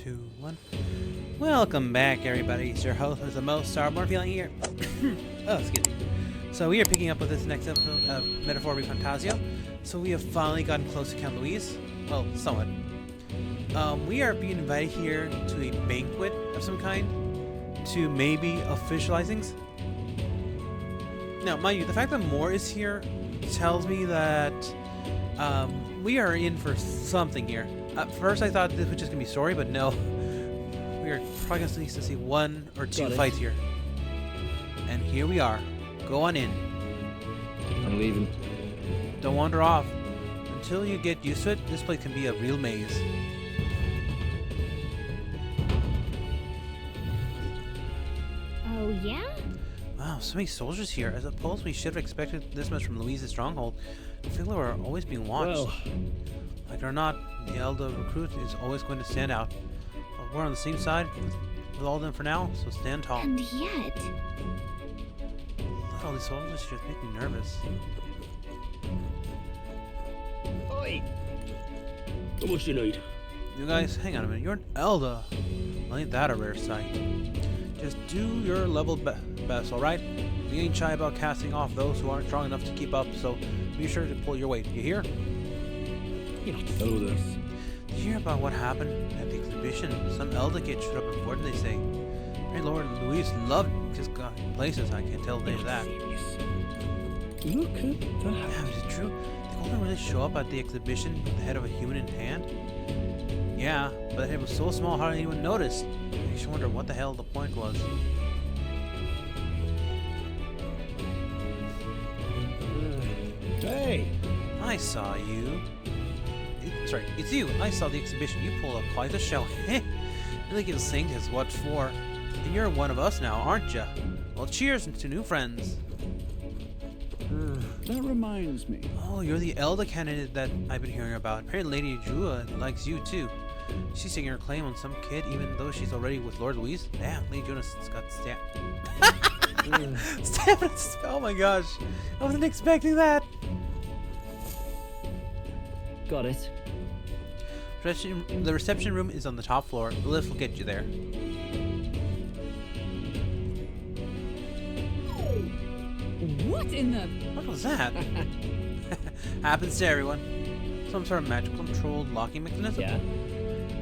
2, 1. Welcome back, everybody. It's your host, the most StarBornFeline here. Oh, excuse me. So we are picking up with this next episode of Metaphor Refantazio. So we have finally gotten close to Count Louise. Well, somewhat. We are being invited here to a banquet of some kind to maybe officialize things. Now, mind you, the fact that Moore is here tells me that we are in for something here. At first, I thought this was just gonna be story, but no. We are probably gonna need to see one or two fights here. And here we are. Go on in. I'm leaving. Don't wander off. Until you get used to it, this place can be a real maze. Oh, yeah? Wow, so many soldiers here. I suppose we should have expected this much from Louise's stronghold. I feel like we're always being watched. Well, Like it or not, the elder recruit is always going to stand out. But we're on the same side with all of them for now, so stand tall. And yet... Look at all these soldiers just make me nervous. oi! How much do you need? You guys, hang on a minute. You're an elder. Well, ain't that a rare sight? Just do your level best, alright? We ain't shy about casting off those who aren't strong enough to keep up, so be sure to pull your weight. You hear? You're not so this. Did you hear about what happened at the exhibition? Some elder kid showed up important, they say. Hey Lord, Louise loved his places. I can't tell Dave that. Look at Yeah, that. is it true? Did Golden really show up at the exhibition with the head of a human in hand? Yeah, but the head was so small hardly anyone noticed. I just wonder what the hell the point was. Hey! I saw you. Sorry, it's you. I saw the exhibition. You pulled up quite a show. Really get synced as what for. And you're one of us now, aren't you? Well, cheers to new friends. That reminds me. Oh, you're the elder candidate that I've been hearing about. Apparently Lady Jua likes you too. She's taking her claim on some kid even though she's already with Lord Louise. Damn, Lady Jonas got stabbed. Stabbed. Oh my gosh. I wasn't expecting that. Got it. The reception room is on the top floor. The lift will get you there. What in the... What was that? Happens to everyone. Some sort of magical controlled locking mechanism. Yeah?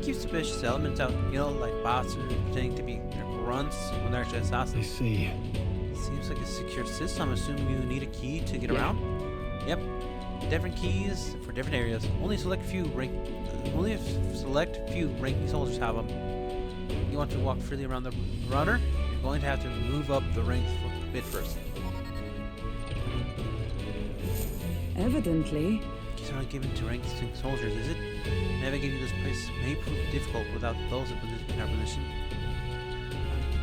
Keeps suspicious elements out, you know, like bastards pretending to be grunts when they're actually I assassins. see. Seems like a secure system. I assume you need a key to get around. Yep. Different keys for different areas. Only select few ranking soldiers have them. You want to walk freely around the runner? You're going to have to move up the ranks a bit first. Evidently. Keys are not given to ranking soldiers, is it? Navigating this place may prove difficult without those in our position.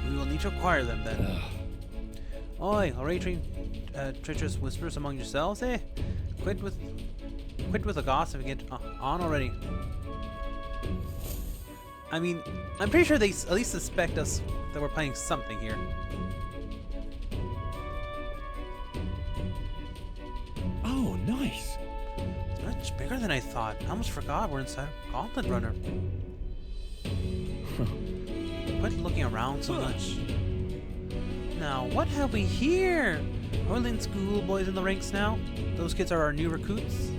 We will need to acquire them then. Oi, already trained treacherous whispers among yourselves, eh? Quit with the gossip and get on already. I mean, I'm pretty sure they at least suspect us that we're playing something here. Oh, nice. It's much bigger than I thought. I almost forgot we're inside a Gauntlet Runner. Quit looking around so much. Now, what have we here? Are we in schoolboys in the ranks now? Those kids are our new recruits.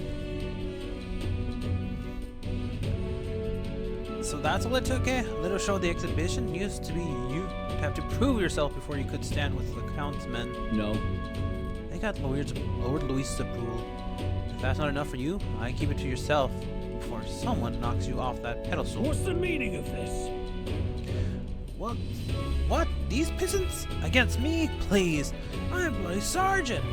So that's all it took, eh? A little show of the exhibition. Used to be you to have to prove yourself before you could stand with the Count's men. No. They got Lord Louise's approval. If that's not enough for you, I keep it to yourself before someone knocks you off that pedestal. What's the meaning of this? What? What? These peasants? Against me? Please. I'm bloody sergeant.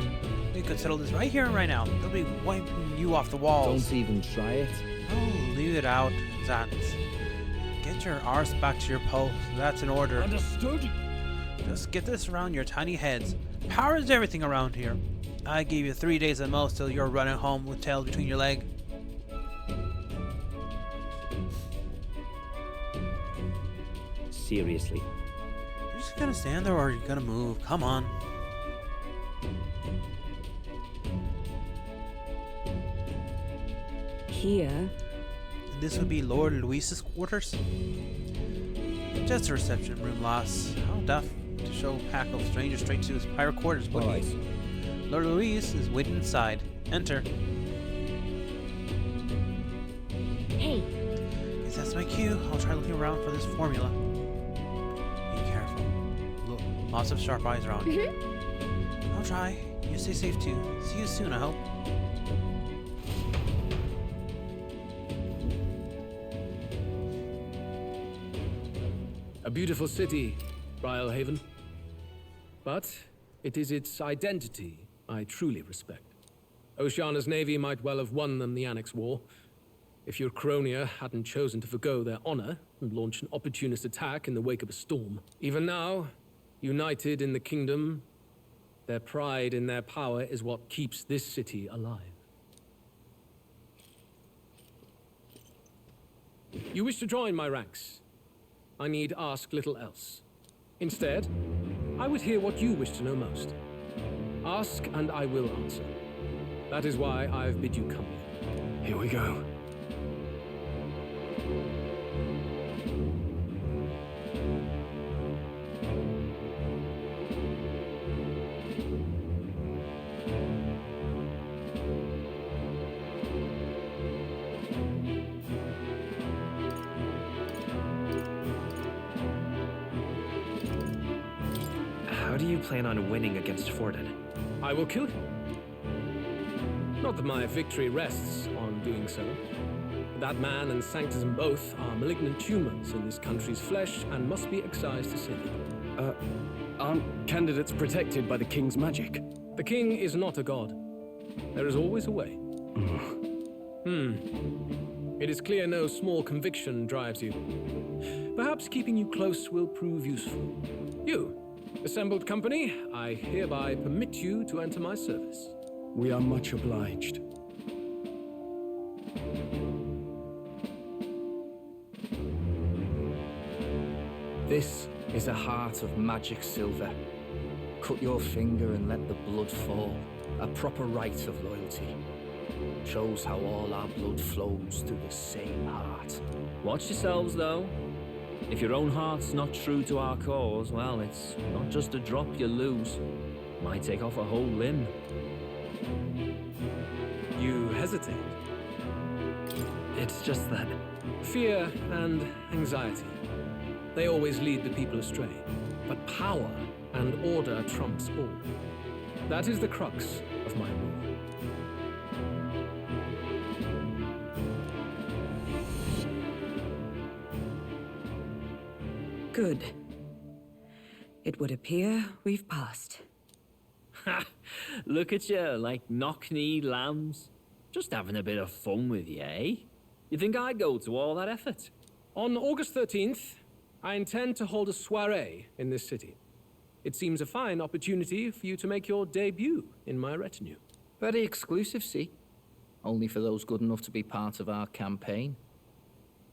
We could settle this right here and right now. They'll be wiping you off the walls. Don't even try it. Oh, leave it out, Zant. Get your arse back to your post. That's an order. Understood? Just get this around your tiny heads. Power is everything around here. I gave you 3 days at most till you're running home with tail between your legs. Seriously. You're just gonna stand there or you're gonna move. Come on. Here. This would be Lord Louise's quarters. Just a reception room loss. How tough to show a pack of strangers straight to his pirate quarters, please. Lord Luis is waiting inside. Enter. Hey, Guess that's my cue. I'll try looking around for this formula. Be careful. Look, lots of sharp eyes around here. I'll try. You stay safe too. See you soon, I hope. A beautiful city, Briarhaven. But it is its identity I truly respect. Oceana's navy might well have won them the Annex War, if your Cronia hadn't chosen to forgo their honor and launch an opportunist attack in the wake of a storm. Even now, united in the kingdom, their pride in their power is what keeps this city alive. You wish to join my ranks. I need ask little else. Instead, I would hear what you wish to know most. Ask and I will answer. That is why I've bid you come here. Here we go. How do you plan on winning against Forden? I will kill him. Not that my victory rests on doing so. That man and Sanctism both are malignant tumors in this country's flesh and must be excised to save it. Aren't candidates protected by the king's magic? The king is not a god. There is always a way. It is clear no small conviction drives you. Perhaps keeping you close will prove useful. You, assembled company, I hereby permit you to enter my service. We are much obliged. This is a heart of magic silver. Cut your finger and let the blood fall. A proper rite of loyalty. Shows how all our blood flows through the same heart. Watch yourselves, though. If your own heart's not true to our cause, well, it's not just a drop you lose. Might take off a whole limb. You hesitate. It's just that Fear and anxiety. They always lead the people astray. But power and order trumps all. That is the crux of my rule. Good. It would appear we've passed. Ha! Look at you, like knock-kneed lambs. Just having a bit of fun with you, eh? You think I'd go to all that effort? On August 13th, I intend to hold a soiree in this city. It seems a fine opportunity for you to make your debut in my retinue. Very exclusive, see? Only for those good enough to be part of our campaign.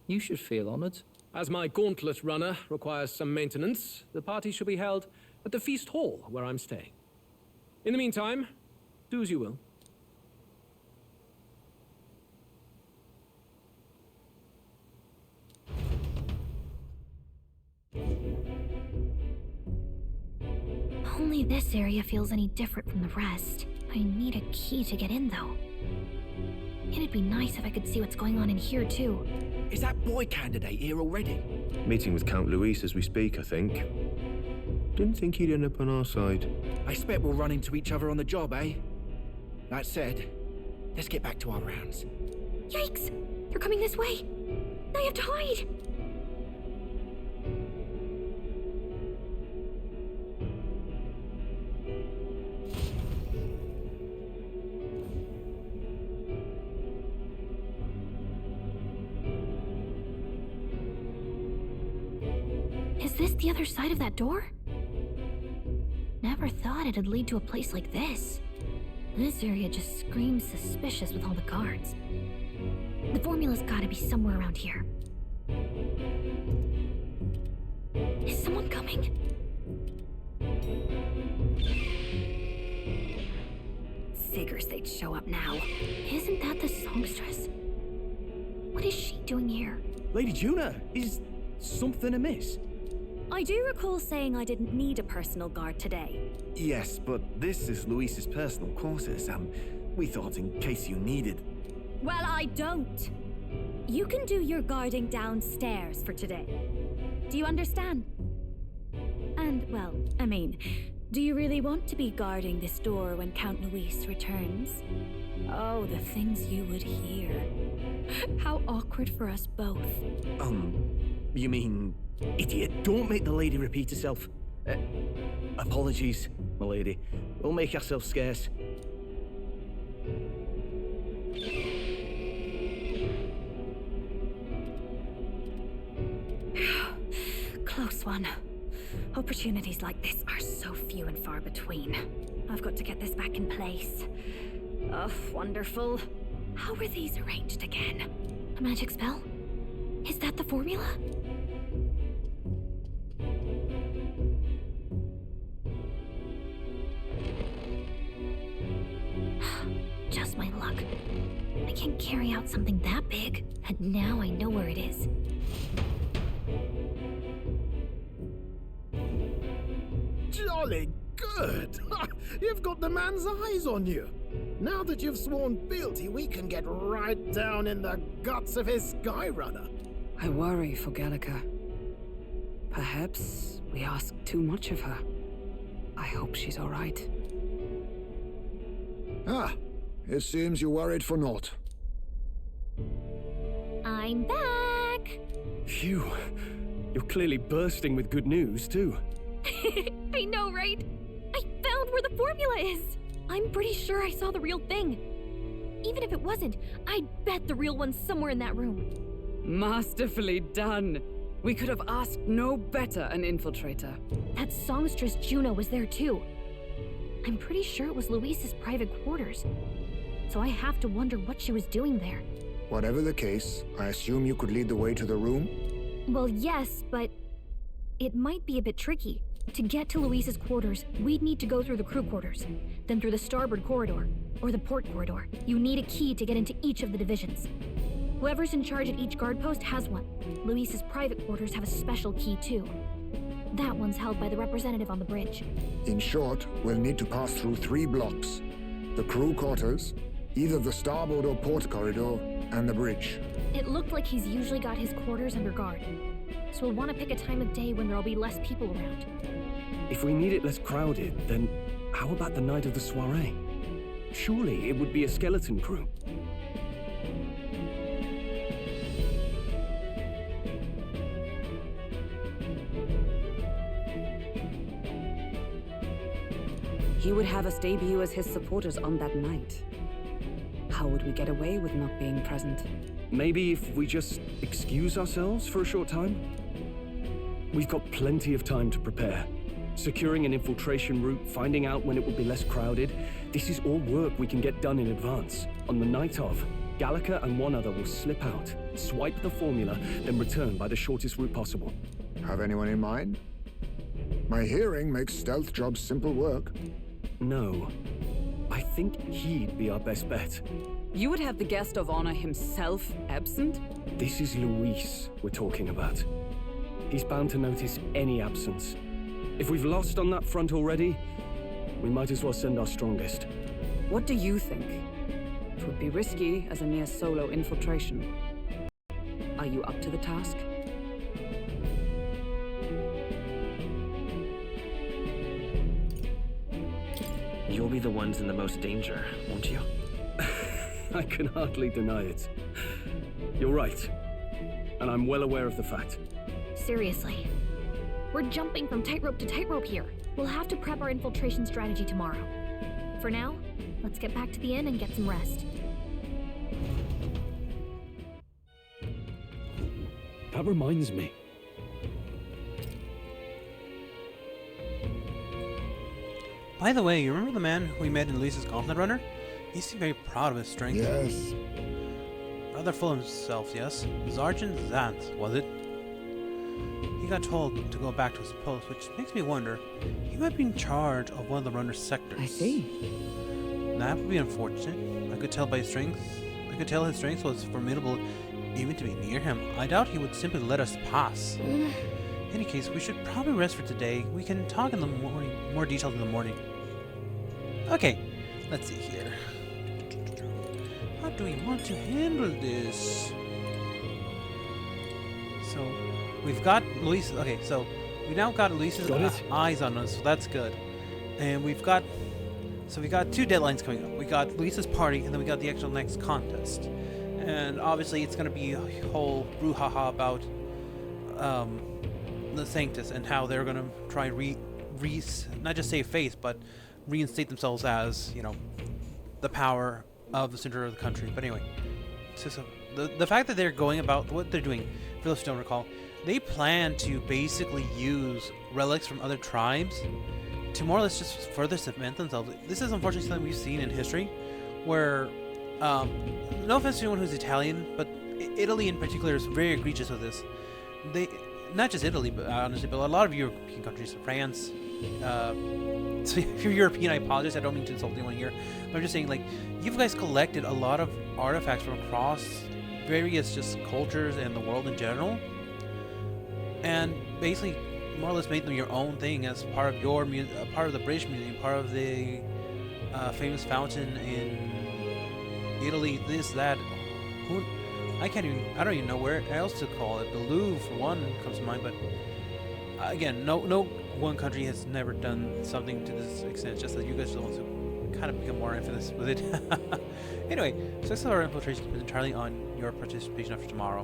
You should feel honored. As my gauntlet runner requires some maintenance, the party shall be held at the feast hall where I'm staying. In the meantime, do as you will. only this area feels any different from the rest. I need a key to get in, though. It'd be nice if I could see what's going on in here, too. Is that boy candidate here already? Meeting with Count Luis as we speak, I think. Didn't think he'd end up on our side. I expect we'll run into each other on the job, eh? That said, let's get back to our rounds. Yikes! They're coming this way! I have to hide! Is this the other side of that door? Never thought it'd lead to a place like this. This area just screams suspicious with all the guards. The formula's gotta be somewhere around here. Is someone coming? Figures they'd show up now. Isn't that the songstress? What is she doing here? Lady Juna, is something amiss? I do recall saying I didn't need a personal guard today. Yes, but this is Luis's personal quarters, and we thought in case you needed... Well, I don't. You can do your guarding downstairs for today. Do you understand? And, well, I mean, do you really want to be guarding this door when Count Luis returns? Oh, the things you would hear. How awkward for us both. You mean... Idiot, don't make the lady repeat herself. Apologies, my lady. We'll make ourselves scarce. Close one. Opportunities like this are so few and far between. I've got to get this back in place. Oh, wonderful. How were these arranged again? A magic spell? Is that the formula? Just my luck. I can't carry out something that big, and now I know where it is. Jolly good! You've got the man's eyes on you. Now that you've sworn fealty, we can get right down in the guts of his Skyrunner. I worry for Gallica. Perhaps we ask too much of her. I hope she's all right. Ah, it seems you're worried for naught. I'm back! Phew. You're clearly bursting with good news, too. I know, right? I found where the formula is! I'm pretty sure I saw the real thing. Even if it wasn't, I'd bet the real one's somewhere in that room. Masterfully done. We could have asked no better an infiltrator. That songstress Juno was there too. I'm pretty sure it was Luis's private quarters. So I have to wonder what she was doing there. Whatever the case, I assume you could lead the way to the room? Well, yes, but it might be a bit tricky. To get to Luis's quarters, we'd need to go through the crew quarters, then through the starboard corridor, or the port corridor. You need a key to get into each of the divisions. Whoever's in charge at each guard post has one. Luis's private quarters have a special key too. That one's held by the representative on the bridge. In short, we'll need to pass through 3 blocks. The crew quarters, either the starboard or port corridor, and the bridge. It looked like he's usually got his quarters under guard. So we'll want to pick a time of day when there'll be less people around. If we need it less crowded, then how about the night of the soiree? Surely it would be a skeleton crew. He would have us debut as his supporters on that night. How would we get away with not being present? Maybe if we just excuse ourselves for a short time? We've got plenty of time to prepare. Securing an infiltration route, finding out when it will be less crowded, this is all work we can get done in advance. On the night of, Gallica and one other will slip out, swipe the formula, then return by the shortest route possible. Have anyone in mind? My hearing makes stealth jobs simple work. No. I think he'd be our best bet. You would have the guest of honor himself absent? This is Luis we're talking about. He's bound to notice any absence. If we've lost on that front already, we might as well send our strongest. What do you think? It would be risky as a near solo infiltration. Are you up to the task? You'll be the ones in the most danger, won't you? I can hardly deny it. You're right. And I'm well aware of the fact. Seriously. We're jumping from tightrope to tightrope here. We'll have to prep our infiltration strategy tomorrow. For now, let's get back to the inn and get some rest. That reminds me. By the way, you remember the man we met in Luis's Gauntlet Runner? He seemed very proud of his strength. Yes. Rather full of himself, yes. Sergeant Zant, was it? He got told to go back to his post, which makes me wonder, he might be in charge of one of the runner's sectors. I see. That would be unfortunate. I could tell by his strength. I could tell his strength was formidable even to be near him. I doubt he would simply let us pass. In any case, we should probably rest for today. We can talk in the morning, more details in the morning. Okay, let's see here. How do we want to handle this? So, we've got Luis. Okay, so we now got Luis's eyes on us, so that's good. And we got 2 deadlines coming up. We got Luis's party, and then we got the actual next contest. And obviously, it's going to be a whole brouhaha about the Sanctus and how they're going to try and not just save face, but reinstate themselves as, you know, the power of the center of the country. But anyway, so the fact that they're going about what they're doing, for those who don't recall, they plan to basically use relics from other tribes to more or less just further cement themselves. This is unfortunately something we've seen in history, where, no offense to anyone who's Italian, but Italy in particular is very egregious with this. They, not just Italy, but honestly, but a lot of European countries, France. So if you're European, I apologize. I don't mean to insult anyone here, but I'm just saying, like, you guys collected a lot of artifacts from across various just cultures and the world in general, and basically more or less made them your own thing as part of your part of the British Museum, part of the famous fountain in Italy. This, that. I don't even know where else to call it. The Louvre, for one, comes to mind, but again, no one country has never done something to this extent. Just that you guys are the ones who kind of become more infamous with it. Anyway, success of our infiltration depends entirely on your participation after tomorrow.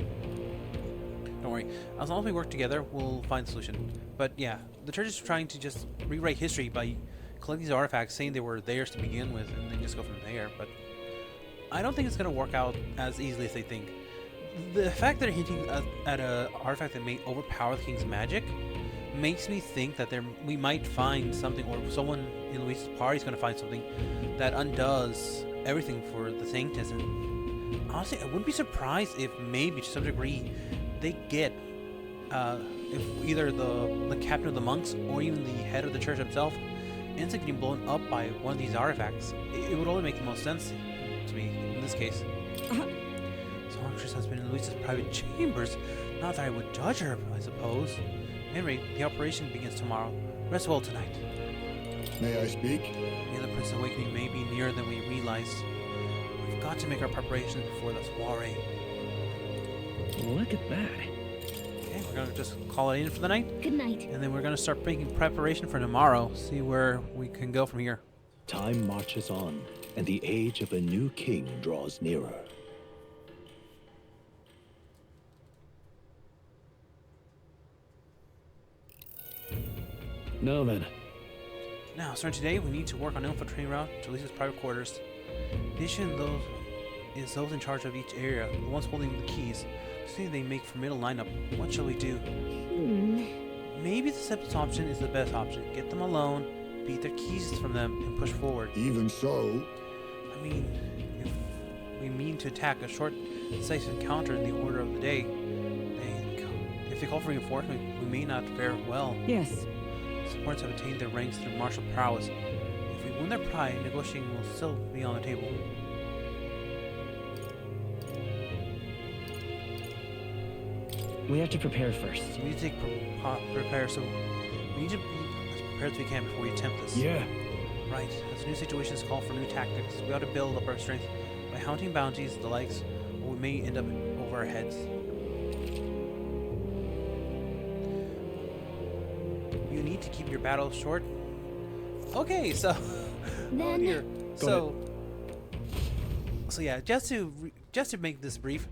Don't worry. As long as we work together, we'll find a solution. But yeah, the church is trying to just rewrite history by collecting these artifacts, saying they were theirs to begin with, and then just go from there. But I don't think it's going to work out as easily as they think. The fact that they're hinting at an artifact that may overpower the king's magic makes me think that we might find something, or someone in Luis's party is going to find something that undoes everything for the Sanctus. And honestly, I wouldn't be surprised if maybe to some degree they get if either the captain of the monks or even the head of the church himself ends up getting blown up by one of these artifacts. It would only make the most sense to me in this case. Songstress has been in Luis's private chambers. Not that I would judge her, I suppose. At any rate, the operation begins tomorrow. Rest well tonight. May I speak? The other Prince's awakening may be nearer than we realized. We've got to make our preparations before the soiree. Look at that. Okay, we're gonna just call it in for the night. Good night. And then we're gonna start making preparation for tomorrow. See where we can go from here. Time marches on, and the age of a new king draws nearer. Now then. Now, starting today, we need to work on infiltrating route to Lisa's private quarters. In addition, those in charge of each area, the ones holding the keys. Say they make for middle lineup. What shall we do? Maybe the simplest option is the best option. Get them alone, beat their keys from them, and push forward. Even so... I mean, if we mean to attack a short, decisive encounter in the order of the day, if they call for reinforcement, we may not fare well. Yes. Supporters have attained their ranks through martial prowess. If we win their pride, negotiating will still be on the table. We have to prepare first. So we need to prepare, so we need to be as prepared as we can before we attempt this. Yeah. Right. As new situations call for new tactics, we ought to build up our strength by hunting bounties, the likes, or we may end up over our heads. You need to keep your battles short. Okay, so Then here. So yeah, just to make this brief,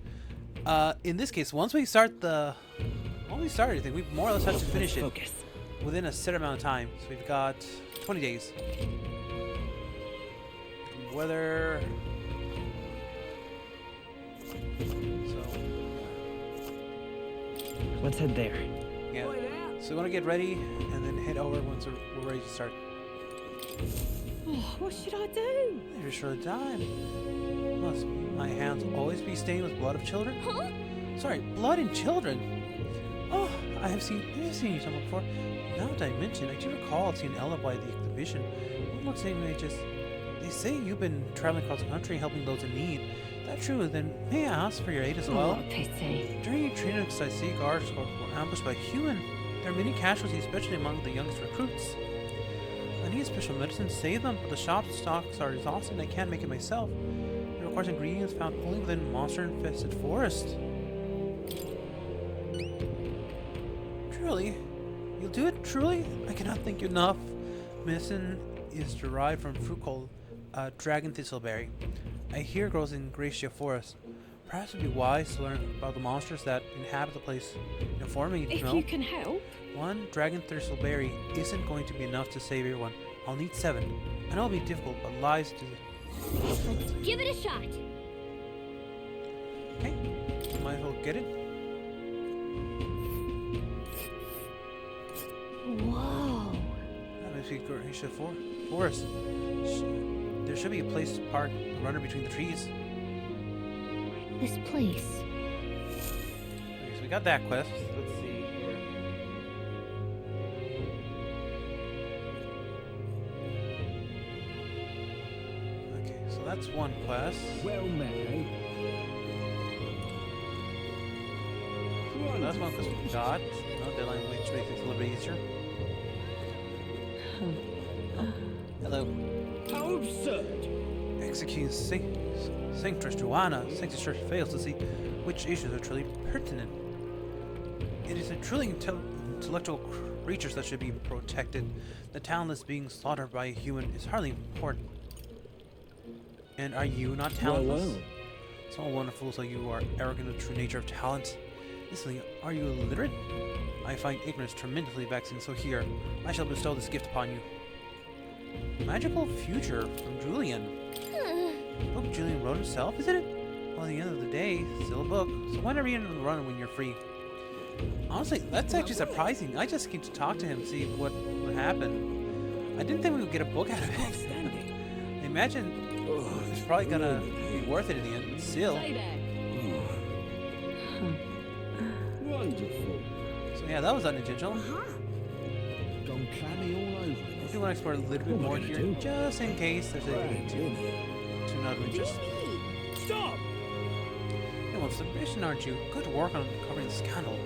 in this case, once we start everything, we more or less have to finish it within a set amount of time. So we've got 20 days. Weather. So let's head there. Yeah. So we want to get ready and then head over once we're ready to start. Oh, what should I do? You're sure of time. Must my hands always be stained with blood of children? Huh? Sorry, blood and children. Oh, I have seen you somewhere before. Now that I mention, I do recall seeing Ella by the exhibition. What looks like they say you've been traveling across the country helping those in need. Is that true? Then may I ask for your aid as well? Oh, pity. During your training exercise, sea guards were ambushed by a human. There are many casualties, especially among the youngest recruits. I need special medicine to save them, but the shop stocks are exhausted and I can't make it myself. It requires ingredients found only within monster-infested forest. Truly? You'll do it, truly? I cannot thank you enough. Medicine is derived from fruit called dragon thistleberry. I hear it grows in Gracia Forest. Perhaps it would be wise to learn about the monsters that inhabit the place. Inform me, If no? you can help. One dragon thistleberry isn't going to be enough to save everyone. I'll need 7. I know it'll be difficult, but lies to... Let's give it a shot. Okay, might as well get it. Whoa. That makes me Gracia Forest. There should be a place to park the runner between the trees. This place. Okay, so we got that quest. Let's see here. Okay, so that's one quest. Well met, eh? So that's one quest we got. No deadline, which makes it a little bit easier. Hello. How absurd! Executing Sanctress Joanna. Sanctress fails to see which issues are truly pertinent. It is a truly intellectual creatures that should be protected. The talentless being slaughtered by a human is hardly important. And are you not talentless? Well. So wonderful, so you are arrogant of the true nature of talent. Listen, are you illiterate? I find ignorance tremendously vexing, so here, I shall bestow this gift upon you. Magical future from Julian. Book Julian wrote himself, isn't it? Well, at the end of the day, still a book, so why not read it on the run when you're free? Honestly, that's actually surprising. I just came to talk to him, see what would happen. I didn't think we would get a book out of it. I imagine it's probably gonna be worth it in the end, but still. Wonderful. So yeah, that was unintentional. Gone clammy all over. I do want to explore a little bit more here, just in case there's anything to not of interest. Stop! You're one submission, aren't you? Good work on uncovering the scandal.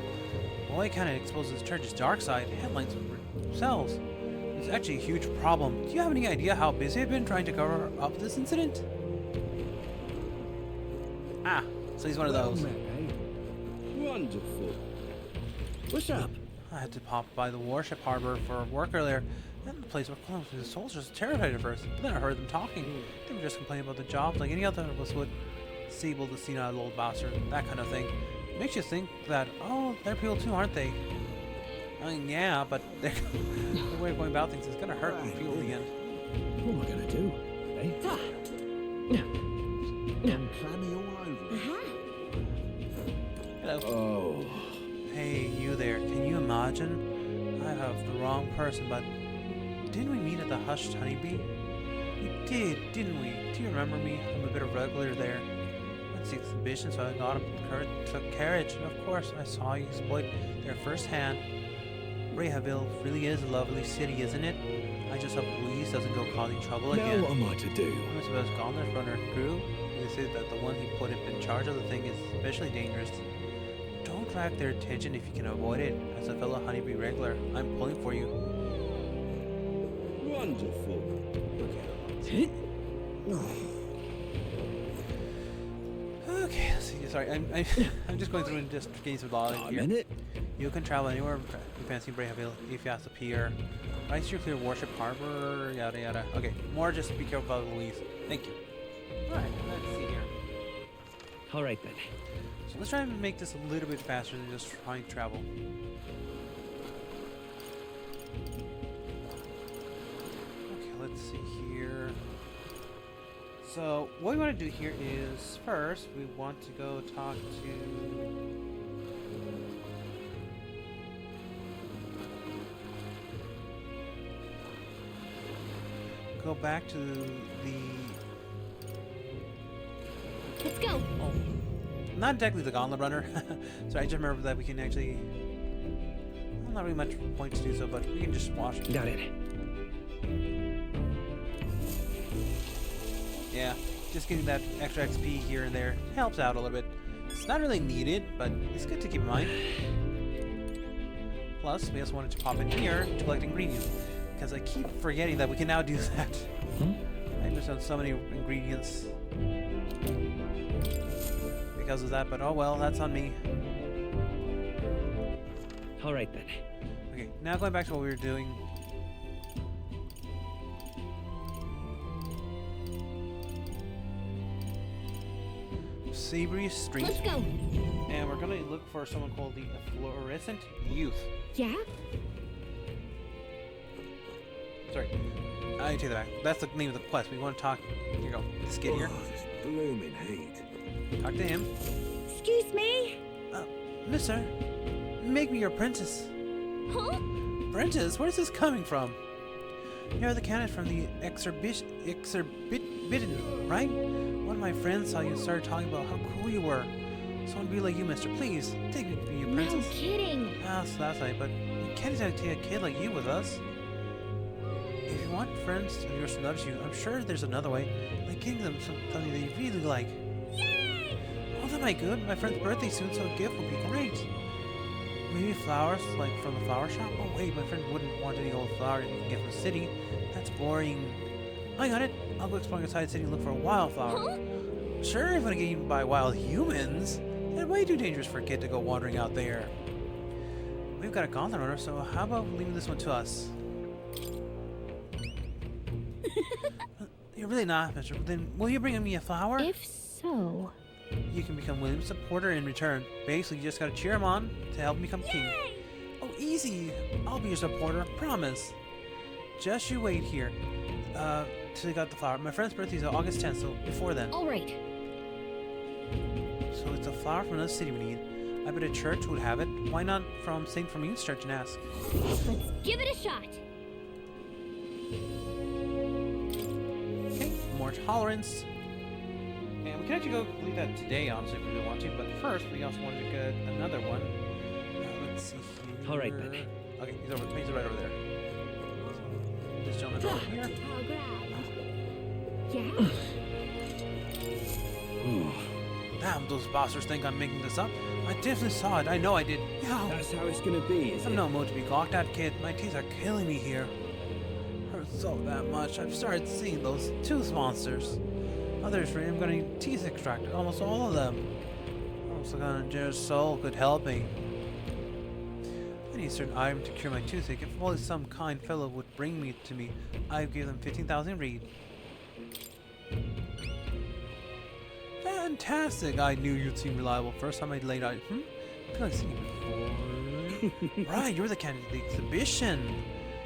Boy, kind of exposes the church's dark side. Headlines themselves. It's actually a huge problem. Do you have any idea how busy I've been trying to cover up this incident? Ah, so he's one of those. Well met, eh? Wonderful. What's up? I had to pop by the warship harbor for work earlier, and the place was closed. The soldiers were terrified at first, but then I heard them talking. They were just complaining about the job like any other of us would. Sable, the senile old bastard, that kind of thing. It makes you think that, oh, they're people too, aren't they? I mean, yeah, but their way of going about things is gonna hurt people in the end. What am I gonna do? Eh? Gone clammy all over. Hello. Oh. Hey, you there. Can you imagine? I have the wrong person, but didn't we meet at the Hushed Honeybee? We did, didn't we? Do you remember me? I'm a bit of a regular there. That's the exhibition, so I got up and took carriage. And of course, I saw you exploit there firsthand. Rehaville really is a lovely city, isn't it? I just hope Louise doesn't go causing trouble again. Now what am I to do? I suppose Gauntlet Runner crew. They say that the one he put in charge of the thing is especially dangerous. Don't drag their attention if you can avoid it. As a fellow honeybee regular, I'm pulling for you. Wonderful. Okay, let's see. Sorry, I'm just going through and just getting some logic here. Minute. You can travel anywhere you fancy Brayhaville if you have to appear. Rice your clear warship harbor, yada yada. Okay, more just be careful about Louise. Thank you. Alright, let's see here. Alright then. So let's try and make this a little bit faster than just trying to travel. Okay, let's see here. So what we want to do here is first we want to go talk to go back to the Let's go. oh, not exactly the Gauntlet Runner. So I just remember that we can actually well, not really much point to do so, but we can just watch. Got it. Yeah, just getting that extra XP here and there helps out a little bit. It's not really needed, but it's good to keep in mind. Plus, we also wanted to pop in here to collect ingredients, because I keep forgetting that we can now do that. I missed on so many ingredients because of that, but oh well, that's on me. All right then. Okay, now going back to what we were doing. Savory Street. Let's go. And we're gonna look for someone called the Fluorescent Youth. Yeah? Sorry, I take that back. That's the name of the quest. We want to talk. Here you go. This kid here. This blooming heat. Talk to him. Excuse me? Mister, make me your apprentice. Huh? Apprentice? Where's this coming from? You're the candidate from the exhibition, right? One of my friends saw you and started talking about how cool you were. Someone be like you, mister. Please, take me to be your princess. No kidding. Ah, so that's right, but we can't exactly take a kid like you with us. If you want friends of yours to notice you, I'm sure there's another way. Like getting them something they really like. Yay! Oh, that might be good. My friend's birthday soon, so a gift would be great. Maybe flowers, like from the flower shop? Oh wait, my friend wouldn't want any old flower you can get from the city. That's boring. I got it. I'll go exploring inside the city and look for a wildflower. Huh? Sure, if I get eaten by wild humans, that's way too dangerous for a kid to go wandering out there. We've got a gauntlet runner, so how about leaving this one to us? You're really not, mister. Then will you bring me a flower? If so... You can become William's supporter in return. Basically, you just gotta cheer him on to help him become king. Oh, easy! I'll be your supporter, promise. Just you wait here. Till you got the flower. My friend's birthday is August 10th, so before then. Alright. So it's a flower from another city we need. I bet a church would have it. Why not from St. Firmine's church and ask? Let's give it a shot. Okay, more tolerance. And we can actually go complete that today, honestly, if we really want to. But first, we also wanted to get another one. Let's see here. All right, then. Okay, he's right over there. This gentleman over here. I'll grab. Yeah? Damn, those bastards think I'm making this up. I definitely saw it. I know I did. Yow. That's how it's gonna be, is I'm it? no mood to be gawked at, kid. My teeth are killing me here. Hurts so that much. I've started seeing those tooth monsters. Others for I'm gonna need teeth extracted. Almost all of them. Also, gonna generous soul could help me. I need a certain item to cure my toothache. If only some kind fellow would bring me to me, I'd give them 15,000 read. Fantastic! I knew you'd seem reliable. First time I laid out. I feel like I've seen you before. Right, you're the candidate of the exhibition.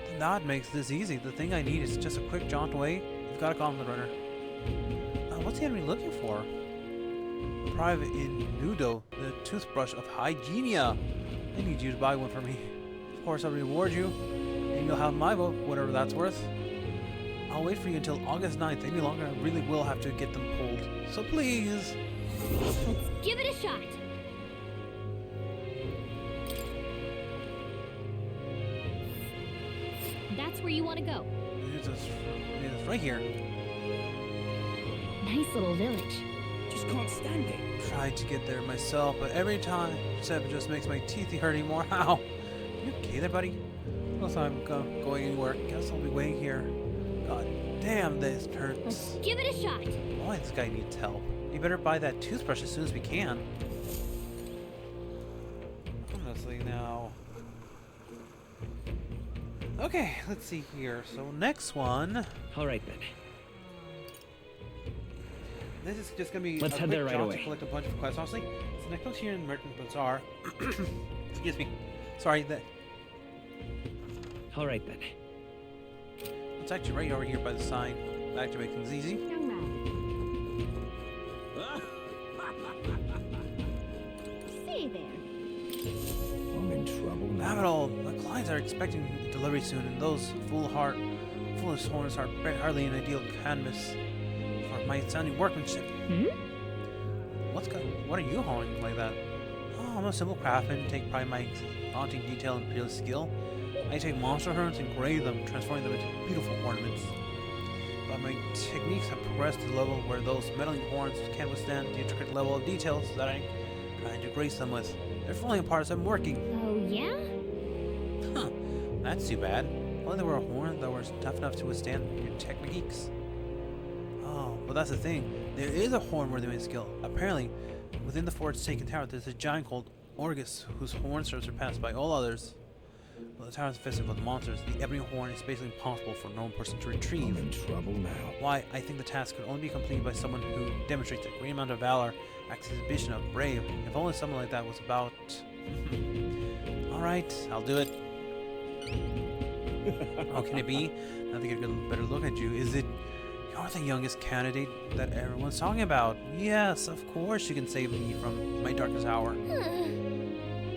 Then that makes this easy. The thing I need is just a quick jaunt away. You've got a gauntlet runner. What's the enemy looking for? Private Innudo, the toothbrush of Hygienia. I need you to buy one for me. Of course, I'll reward you, and you'll have my vote, whatever that's worth. I'll wait for you until August 9th. Any longer, I really will have to get them pulled. So please. Let's give it a shot. That's where you want to go. It's right here. Nice little village. Just can't stand it. Tried to get there myself, but every time, except it just makes my teeth hurt anymore. Ow! You okay there, buddy? Unless I'm going anywhere, guess I'll be waiting here. God damn, this hurts. Let's give it a shot. Boy, this guy needs help. You better buy that toothbrush as soon as we can. Honestly, now. Okay, let's see here. So next one. All right then. This is just gonna be Let's a head quick there right job away. to collect a bunch of quests. Honestly, so next one's here in Merchant Bazaar. Excuse me. Sorry, that. All right then. It's actually right over here by the sign. Back to make things easy. Young man. Say there. I'm in trouble now. Damn it all. The clients are expecting delivery soon, and those foolish horns are hardly an ideal canvas for my sounding workmanship. What are you hauling like that? Oh, I'm a simple craftsman. Take pride in my daunting detail and peerless skill. I take monster horns and grave them, transforming them into beautiful ornaments. But my techniques have progressed to the level where those meddling horns can't withstand the intricate level of details that I'm trying to grace them with. They're falling apart as I'm working. Oh, yeah? That's too bad. Only there were a horn that was tough enough to withstand your techniques. Oh, well that's the thing. There is a horn worthy of skill. Apparently, within the fort's taken tower, there's a giant called Orgus, whose horns are surpassed by all others. Well, the tower is infested with monsters. The ebony horn is basically impossible for a normal person to retrieve. I'm in trouble now. Why, I think the task could only be completed by someone who demonstrates a great amount of valor, exhibition of brave. If only someone like that was about... Alright, I'll do it. How can it be? Now to get a better look at you, is it... You're the youngest candidate that everyone's talking about. Yes, of course you can save me from my darkest hour.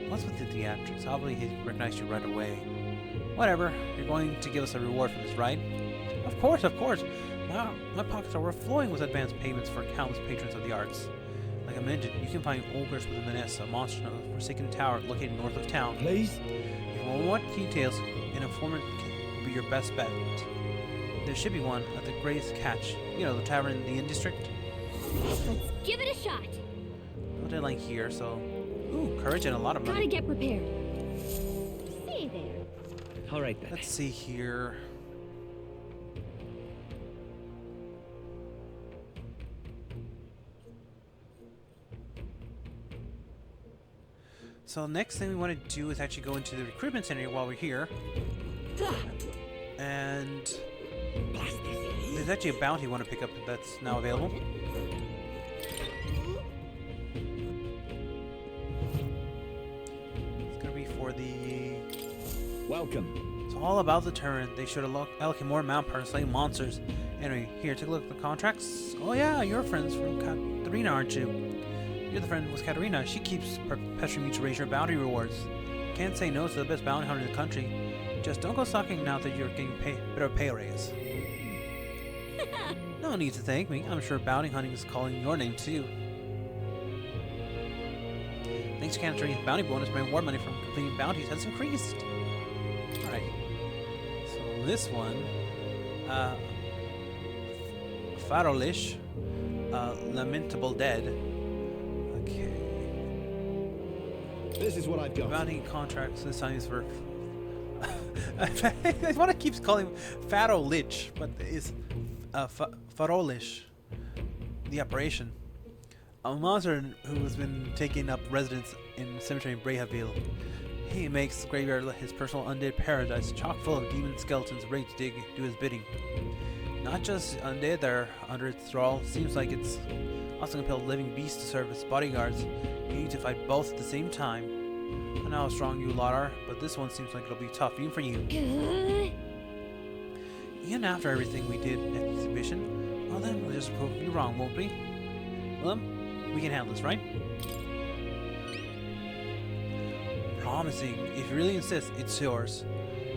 What's with the theatrics? Probably he recognized you right away. Whatever, you're going to give us a reward for this, right? Of course, of course. My pockets are overflowing with advanced payments for countless patrons of the arts. Like I mentioned, you can find Ogres with a menace, a monster in a forsaken tower located north of town. Please? If you want details, an informant will be your best bet. There should be one at the Greatest Catch. You know, the tavern in the Inn District. Let's give it a shot. No deadline here, so... Ooh, courage and a lot of money. Gotta get prepared. See there. All right then. Let's see here. So next thing we want to do is actually go into the recruitment center while we're here. And there's actually a bounty I want to pick up that's now available. It's going to be for the... Welcome. It's all about the turn. They should allocate more manpower and slay monsters. Anyway, here, take a look at the contracts. Oh yeah, you're friends from Katarina, aren't you? You're the friend with Katarina. She keeps pestering me to raise your bounty rewards. Can't say no to the best bounty hunter in the country. Just don't go sucking now that you're getting better pay raise. No need to thank me. I'm sure bounty hunting is calling your name too. Thanks to Katarina's bounty bonus, my reward money from completing bounties has increased. Alright. So this one, Farolish, Lamentable Dead. Okay. This is what I've got. Bounty contracts this time is for... I want to keep calling him Farolish, but it's Farolish. The operation. A monster who has been taking up residence in the cemetery in Brehaville. He makes the graveyard his personal undead paradise, chock full of demon skeletons ready to do his bidding. Not just undead that are under its thrall, seems like it's also compelled living beasts to serve as bodyguards. You need to fight both at the same time. I know how strong you lot are, but this one seems like it'll be tough even for you. Even after everything we did at the exhibition, well then, we'll just prove you wrong, won't we? Well, we can handle this, right? Promising. If you really insist, it's yours.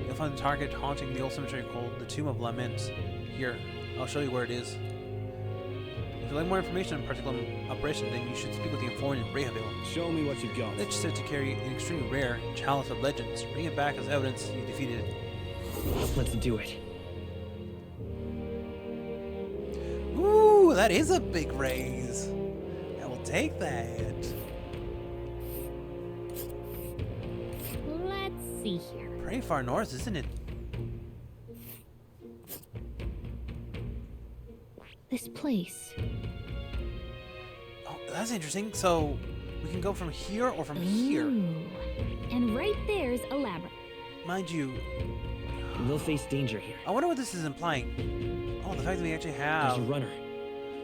You'll find the target haunting the old cemetery called the Tomb of Lament. Here, I'll show you where it is. If you'd like more information on a particular operation, then you should speak with the informant in Brehaville. Show me what you've got. Lich said to carry an extremely rare Chalice of Legends. Bring it back as evidence you defeated it. Let's do it. Ooh, that is a big raise. I will take that. Let's see here. Pretty far north, isn't it? This place. Oh, that's interesting. So we can go from here or from here. And right there's a labyrinth. Mind you, We'll face danger here. I wonder what this is implying. Oh, the fact that we actually have There's a runner.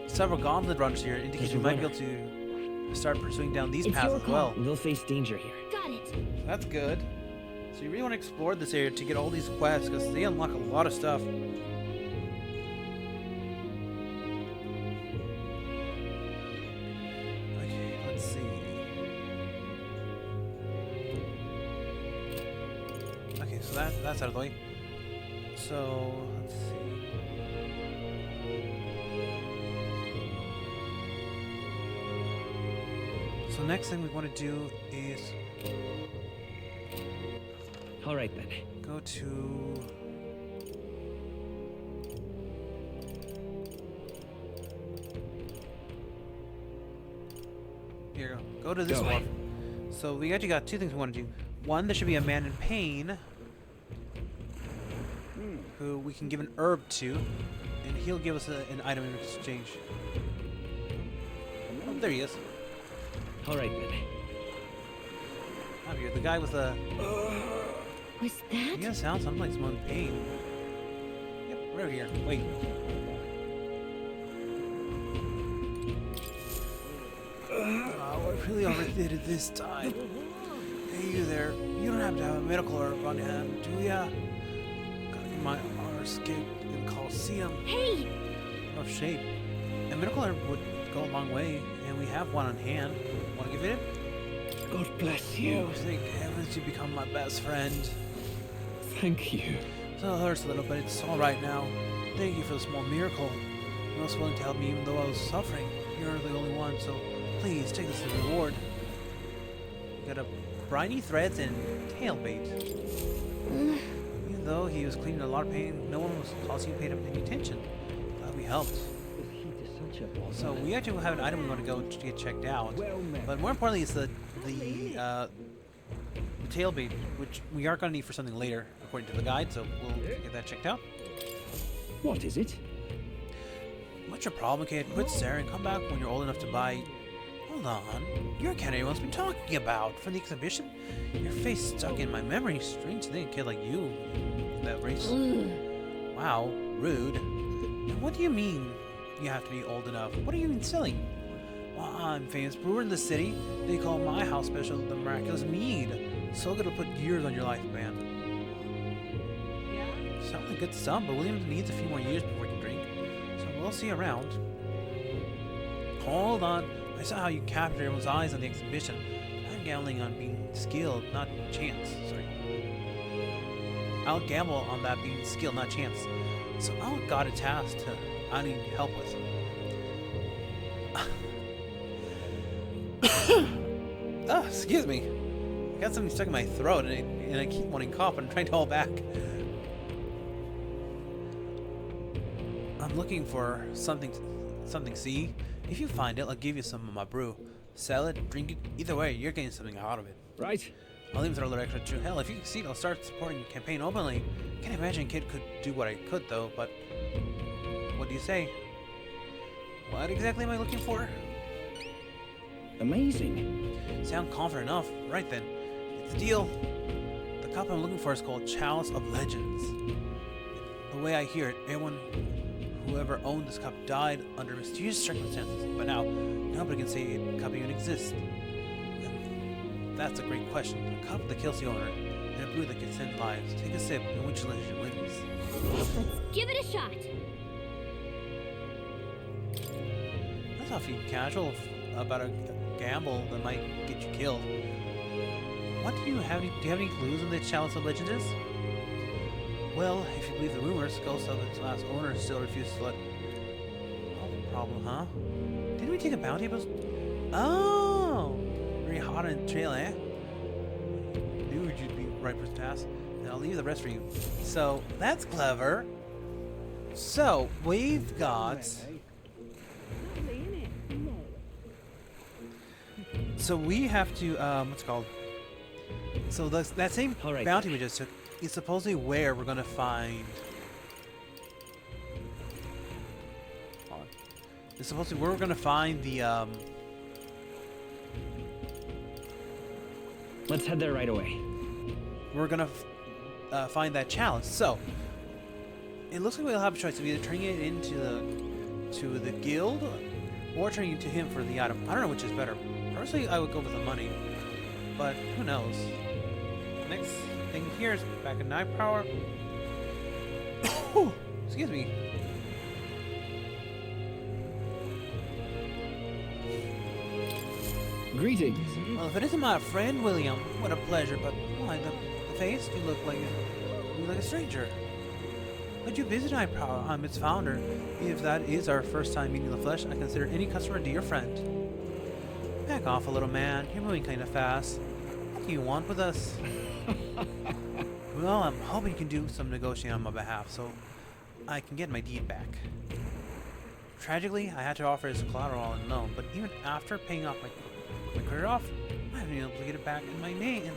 several gauntlet runners here indicates we might be able to start pursuing down these paths as well. We'll face danger here. Got it. That's good. So you really want to explore this area to get all these quests because they unlock a lot of stuff. Okay, let's see. Okay, so that's out of the way. So let's see. So next thing we want to do is All right then. go to here. Go to this one. So we actually got two things we want to do. One, there should be a man in pain. who we can give an herb to, and he'll give us an item in exchange. Oh, there he is. All right, then. Out here, the guy with the... Was that? Yeah, sounds like someone in pain. Yep, right over here. Wait. Oh, I really overdid it this time. Hey, you there. You don't have to have a medical herb on hand, do ya? Gotta get my arse kicked in Coliseum. Hey! Rough shape. A medical herb would go a long way, and we have one on hand. Want to give it? God bless you. Oh, thank heavens you become my best friend. Thank you. So it hurts a little, but it's all right now. Thank you for the small miracle. You're most willing to help me even though I was suffering. You're the only one, so please take this as a reward. Got a briny threads and tail bait. Even though he was cleaning a lot of pain, no one was causing paid him any attention. Glad we helped. So we actually have an item we want to go to get checked out. But more importantly, it's the tail bait, which we are going to need for something later, according to the guide. So we'll get that checked out. What is it? What's your problem, kid? Quit staring. Come back when you're old enough to buy. Hold on. You're a cat everyone's been talking about from the exhibition. Your face stuck in my memory. Strange thing, a kid like you in that race. Wow, rude. And what do you mean you have to be old enough? What are you selling? Well, I'm famous brewer in the city. They call my house special the miraculous mead. So good to put years on your lifespan. Sounds like good stuff, but William needs a few more years before he can drink. So we'll see you around. Hold on. I saw how you captured everyone's eyes on the exhibition. I'm gambling on being skilled, not chance. Sorry. I'll gamble on that being skilled, not chance. So I'll got a task I need help with. Oh, excuse me. I got something stuck in my throat and I keep wanting to cough, but I'm trying to hold back. I'm looking for something, see? If you find it, I'll give you some of my brew. Sell it, drink it, either way, you're getting something out of it. Right. I'll even throw a little extra too. Hell, if you succeed, I'll start supporting your campaign openly. Can't imagine a kid could do what I could, though, but... What do you say? What exactly am I looking for? Amazing. Sound confident enough. Right then. It's the deal. The cup I'm looking for is called Chalice of Legends. The way I hear it, whoever owned this cup died under mysterious circumstances, but now nobody can say the cup even exists. And that's a great question. A cup that kills the owner, and a brew that can send lives. Take a sip, and which legend wins? Let's give it a shot. That's awfully casual about a gamble that might get you killed. What do you have? Do you have any clues on the Chalice of Legends is? Well, if you believe the rumors, ghost of its last owner still refuses to let... Oh, problem, huh? Didn't we take a bounty? Oh! Very hot on the trail, eh? Knew you'd be right for the task, and I'll leave the rest for you. So, that's clever. So, we've got... So we have to, what's it called? So that same bounty we just took is supposedly where we're gonna find... It's supposedly where we're gonna find the, Let's head there right away. We're gonna find that chalice. So, it looks like we'll have a choice of either turning it into the guild or turning it to him for the item. I don't know which is better. Personally, I would go with the money, but who knows? Next thing here is back in night power. Excuse me. Greetings. Well, if it isn't my friend William, what a pleasure. But why the face? You look like a stranger. But you visit Night Power. I'm its founder. If that is our first time meeting the flesh, I consider any customer a dear friend. Back off a little, man. You're moving kind of fast. What do you want with us? Well, I'm hoping you can do some negotiating on my behalf, so I can get my deed back. Tragically, I had to offer his collateral all in loan, but even after paying off my credit off, I haven't been able to get it back in my names.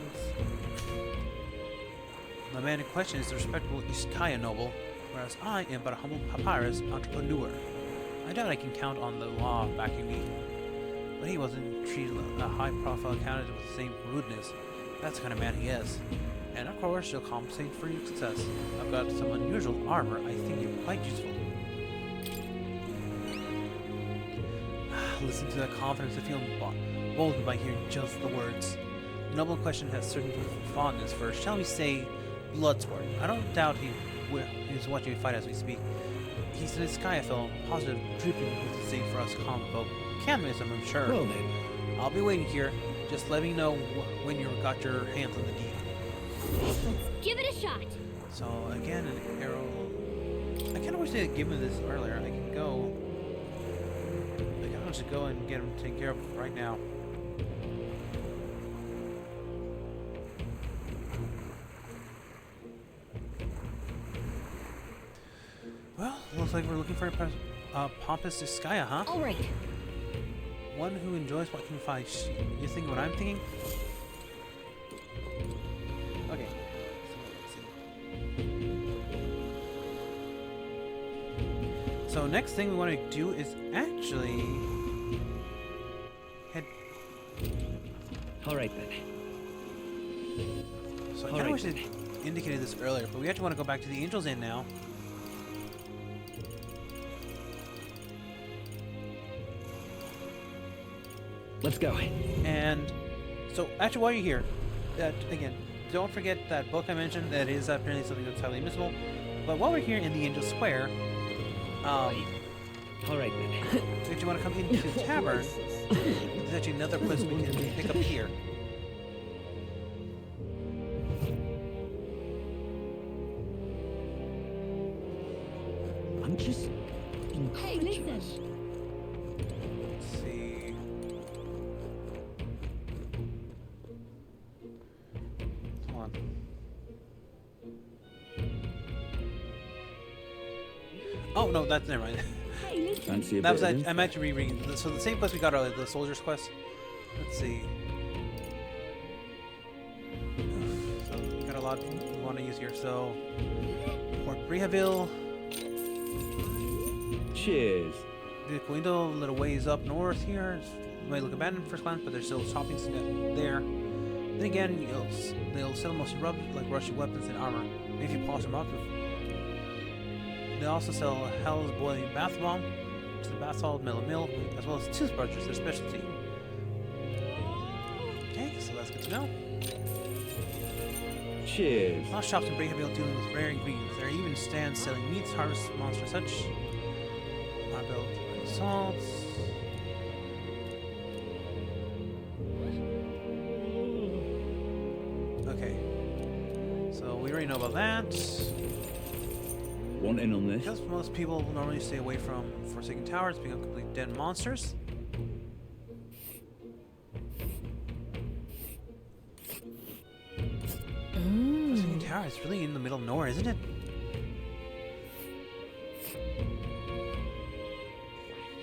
The man in question is the respectable Iskaya noble. whereas I am but a humble papyrus entrepreneur. I doubt I can count on the law backing me. But he wasn't treated a high-profile candidate with the same rudeness. That's the kind of man he is. And of course, you'll compensate for your success. I've got some unusual armor I think you're quite useful. Listen to that confidence and feel boldened by hearing just the words. The noble in question has certain fondness for, shall we say, bloodsport. I don't doubt he's watching me fight as we speak. He's in his sky, I feel positive, dripping with the same for us common folk. Cannibalism, I'm sure. Well then. I'll be waiting here. Just let me know when you've got your hands on the deed. Let's give it a shot. So again, an arrow. I kind of wish they had given me this earlier. I can go. I can just go and get him taken care of right now. Well, looks like we're looking for a pompous Disgaea, huh? All right. One who enjoys watching fights. You think what I'm thinking? Okay. So next thing we want to do is actually head. All right then. So I kind of wish they indicated this earlier, but we actually want to go back to the Angel's Inn now. Let's go. And so, actually, while you're here, again, don't forget that book I mentioned. That is apparently something that's highly missable. But while we're here in the Angel Square, all right then. if you want to come into the tavern, there's actually another quest we can pick up here. I'm just Hey, listen. Let's see. Hold on. Oh no, that's never mind. Hey, listen. Fancy a That bit was of I'm info? actually rereading. So the same quest we got earlier, the soldier's quest. Let's see. So got a lot we want to use here. So Port Brihaville. Cheers. The Guindo, a little ways up north here. It might look abandoned at first glance, but there's still shopping there. Then again, they'll sell mostly like Russian weapons and armor. Maybe if you polish them up. They also sell Hell's Boiling Bath Bomb, which is the bath salt, mellow milk, as well as toothbrushes, their specialty. Okay, so that's good to know. Cheers. A lot of shops in Brihaville dealing with rare ingredients. There are even stands selling meats, harvest monsters, such. Marble salts. Okay. So we already know about that. Want in on this? Because most people normally stay away from Forsaken Towers, become complete dead monsters. Forsaken Tower is really in the middle of nowhere, isn't it?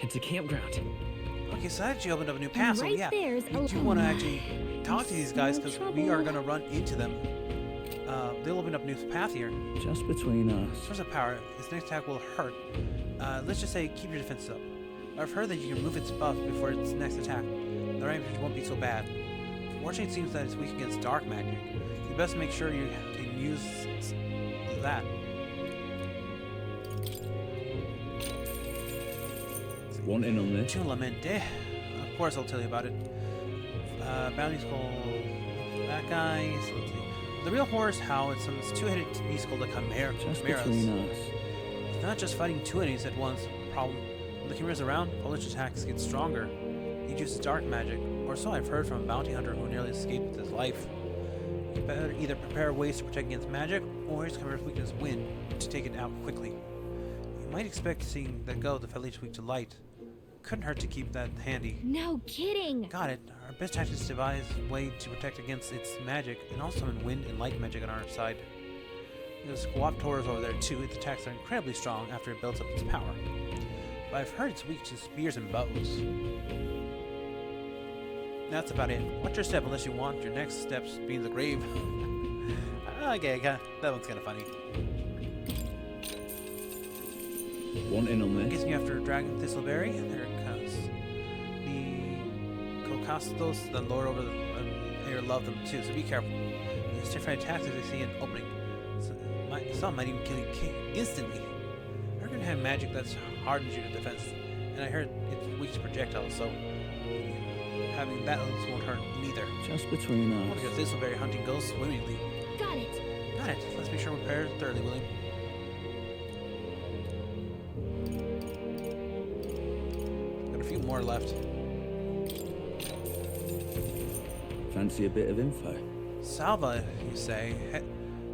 It's a campground. Okay, so that actually opened up a new path. So right yeah, there's we do want to actually talk to these guys because we are going to run into them. They'll open up a new path here. Just between us. Source of power. Its next attack will hurt. Let's just say keep your defenses up. I've heard that you can remove its buff before its next attack. The range won't be so bad. Fortunately, it seems that it's weak against dark magic. You best make sure you can use that. Want in on this? Chulamente. Of course, I'll tell you about it. Bounty's called that guy. So let's see. The real horror is how it's some two-headed beast called the Chimera. Just Chimeras. between us. It's not just fighting two enemies at once. Problem. When the Chimera's around, Polish attacks get stronger. He uses dark magic, or so I've heard from a bounty hunter who nearly escaped with his life. You better either prepare ways to protect against magic, or his Chimera's weakness win to take it out quickly. You might expect seeing that go the Feline weak to light. Couldn't hurt to keep that handy. No kidding. Got it. Our best tactic is to devise a way to protect against its magic, and also summon wind and light magic on our side. There's Guaptoras over there too. Its attacks are incredibly strong after it builds up its power. But I've heard it's weak to spears and bows. That's about it. Watch your step unless you want your next steps being the grave. Okay, that one's kind of funny. Want in on I'm this? guessing you after Dragon Thistleberry. There it comes. The Kokastos, the lord over the air, love them too, so be careful. These different attacks if they see an opening. Some might even kill you instantly. You're gonna have magic that's hardens you to defense, and I heard it's weak to projectiles, so having that won't hurt neither. Just between I want us. to go Thistleberry hunting ghosts swimmingly. Got it. Got it. Let's make sure we're prepared thoroughly, William. Got a few more left. Fancy a bit of info? Salva, you say?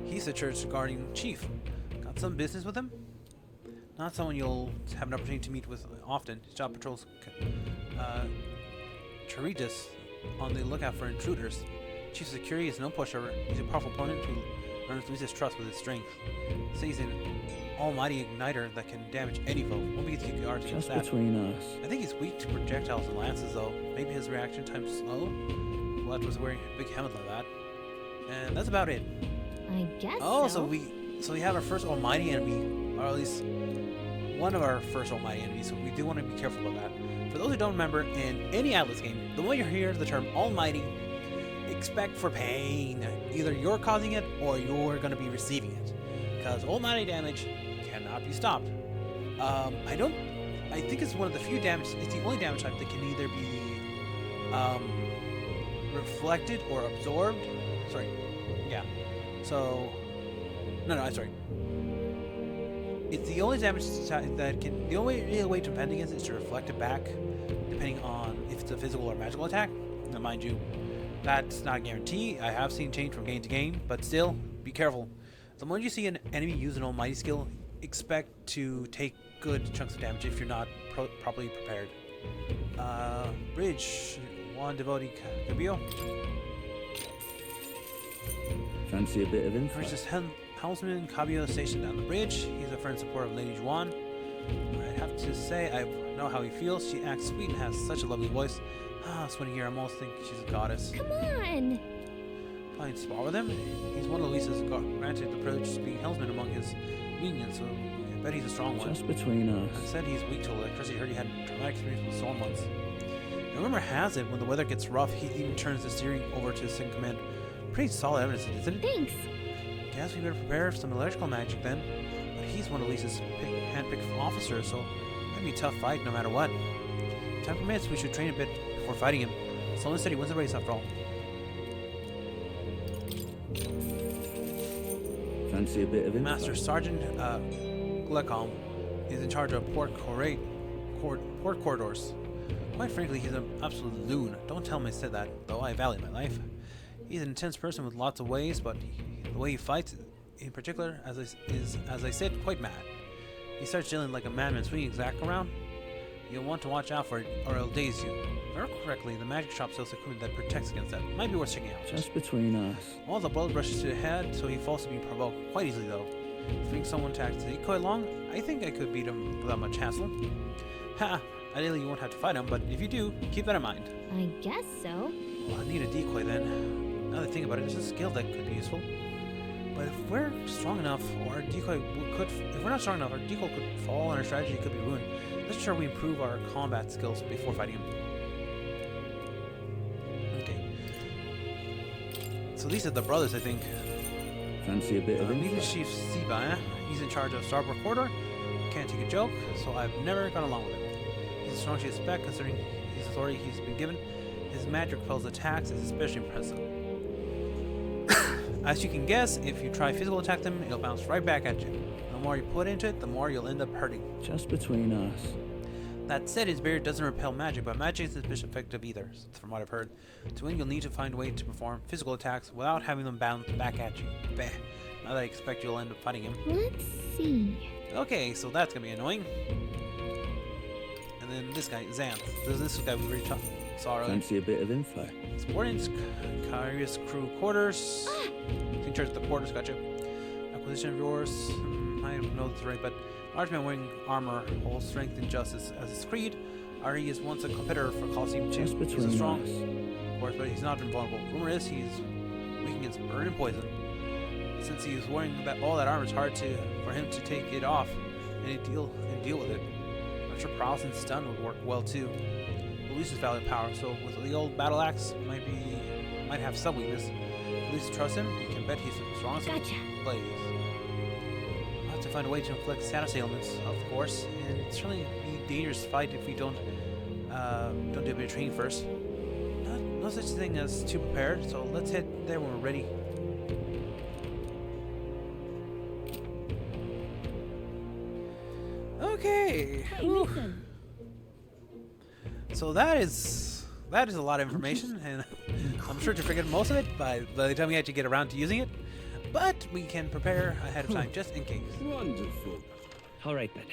He's the church guardian chief. Got some business with him? Not someone you'll have an opportunity to meet with often. His job patrols Charitas on the lookout for intruders. Chief of Security is no pushover. He's a powerful opponent who earns Luis's trust with his strength. Says an almighty igniter that can damage any foe. Won't be easy to guard against that. Just between us. I think he's weak to projectiles and lances, though. Maybe his reaction time's slow. What was wearing a big helmet like that. And that's about it. I guess so we have our first almighty enemy, or at least one of our first almighty enemies, so we do want to be careful about that. For those who don't remember, in any Atlus game, the moment you hear the term almighty, expect for pain. Either you're causing it or you're going to be receiving it, because almighty damage cannot be stopped. I think it's one of the few damage, it's the only damage type that can either be reflected or absorbed. Sorry. Yeah. So, sorry. It's the only damage that can. The only real way to defend against it is to reflect it back, depending on if it's a physical or magical attack. Now, mind you, that's not a guarantee. I have seen change from game to game, but still, be careful. The moment you see an enemy use an almighty skill, expect to take good chunks of damage if you're not properly prepared. Bridge, Juan Devoti Cabello. Fancy a bit of info? There's this helmsman Cabello stationed down the bridge. He's a friend support of Lady Juan. I have to say, I know how he feels. She acts sweet and has such a lovely voice. Sweating here, I almost think she's a goddess. Come on! Playing spar with him? He's one of Luis's granted the privilege to be helmsman among his minions, so I bet he's a strong one. Just between us. I said he's weak to electricity. Heard he had a traumatic experience with storm once. And rumor has it, when the weather gets rough, he even turns the steering over to his second command. Pretty solid evidence, isn't it? Thanks. Guess we better prepare for some electrical magic then. But he's one of Lisa's hand-picked officers, so it'd be a tough fight no matter what. If time permits, we should train a bit before fighting him. Sloan said he wins the race after all. Fancy a bit of info? Master Sergeant Glecom is in charge of port corridors. Quite frankly, he's an absolute loon. Don't tell him I said that, though I value my life. He's an intense person with lots of ways, but the way he fights, in particular, as I said, quite mad. He starts yelling like a madman, swinging his axe around. You'll want to watch out for it, or it'll daze you. If I recall correctly, the magic shop sells equipment that protects against that. Might be worth checking out. Just between us. All the blood rushes to the head, so he falls to being provoked quite easily, though. If someone attacks the decoy along, I think I could beat him without much hassle. Ha! Ideally, you won't have to fight him, but if you do, keep that in mind. I guess so. Well, I need a decoy then. Now that I think about it, it's a skill that could be useful. But if we're strong enough, or our decoy if we're not strong enough, our decoy could fall and our strategy could be ruined. Let's ensure we improve our combat skills before fighting him. Okay. So these are the brothers, I think. Fancy a bit of info? Meet the Chief Siba, He's in charge of Starborn Corridor. Can't take a joke, so I've never gone along with him. He's a strong to expect considering his authority he's been given. His magic repels attacks is especially impressive. As you can guess, if you try physical attack them, it'll bounce right back at you. The more you put into it, the more you'll end up hurting. Just between us. That said, his barrier doesn't repel magic, but magic isn't effective either, from what I've heard. To win, you'll need to find a way to perform physical attacks without having them bounce back at you. Bah. Now that I expect you'll end up fighting him. Let's see. Okay, so that's gonna be annoying. And then this guy, Xanth. This guy we already saw earlier. Fancy a bit of info? Sporting's Carius crew quarters. In charge of the quarters, gotcha. Acquisition of yours. I don't know if that's right, but large man wearing armor holds strength and justice as his creed. Ari is once a competitor for Coliseum 2. He's a strong, of course, but he's not invulnerable. Rumor is he's weak against burn and poison. Since he's wearing all that armor, it's hard for him to take it off. and deal with it. I'm sure Paralysis and Stun would work well too. Luis' value power, so with the old battle axe, might have some weakness. If Luis trusts him, you can bet he's the strongest blaze. We'll have to find a way to inflict status ailments, of course, and it's certainly be a dangerous fight if we don't do a bit of training first. No such thing as too prepared, so let's head there when we're ready. Okay. So that is a lot of information, and I'm sure to forget most of it by the time we actually get around to using it. But we can prepare ahead of time just in case. Wonderful. All right then.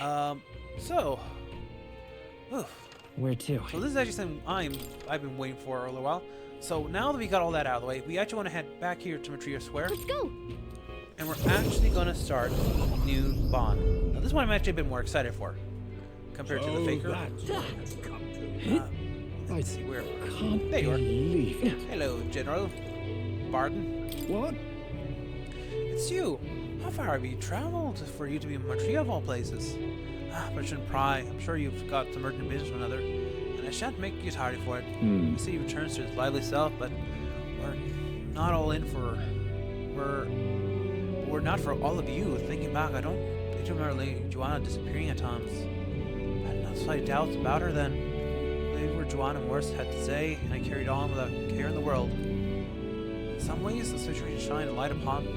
Where to? So this is actually something I've been waiting for a little while. So now that we got all that out of the way, we actually want to head back here to Matria Square. Let's go. And we're actually going to start a new bond. Now this one I'm actually a bit more excited for compared to the Faker. Let's see where. There you are. Hello, General. Barden. What? It's you. How far have you traveled for you to be in Matria of all places? But I shouldn't pry. I'm sure you've got some urgent business with another, and I shan't make you tardy for it. You see, he returns to his lively self, but we're not all in for. We're not for all of you. Thinking back, I don't remember Lady Joanna disappearing at times. I had no slight doubts about her then. They were Joanna and Morse had to say, and I carried on without care in the world. In some ways, the situation shined a light upon me.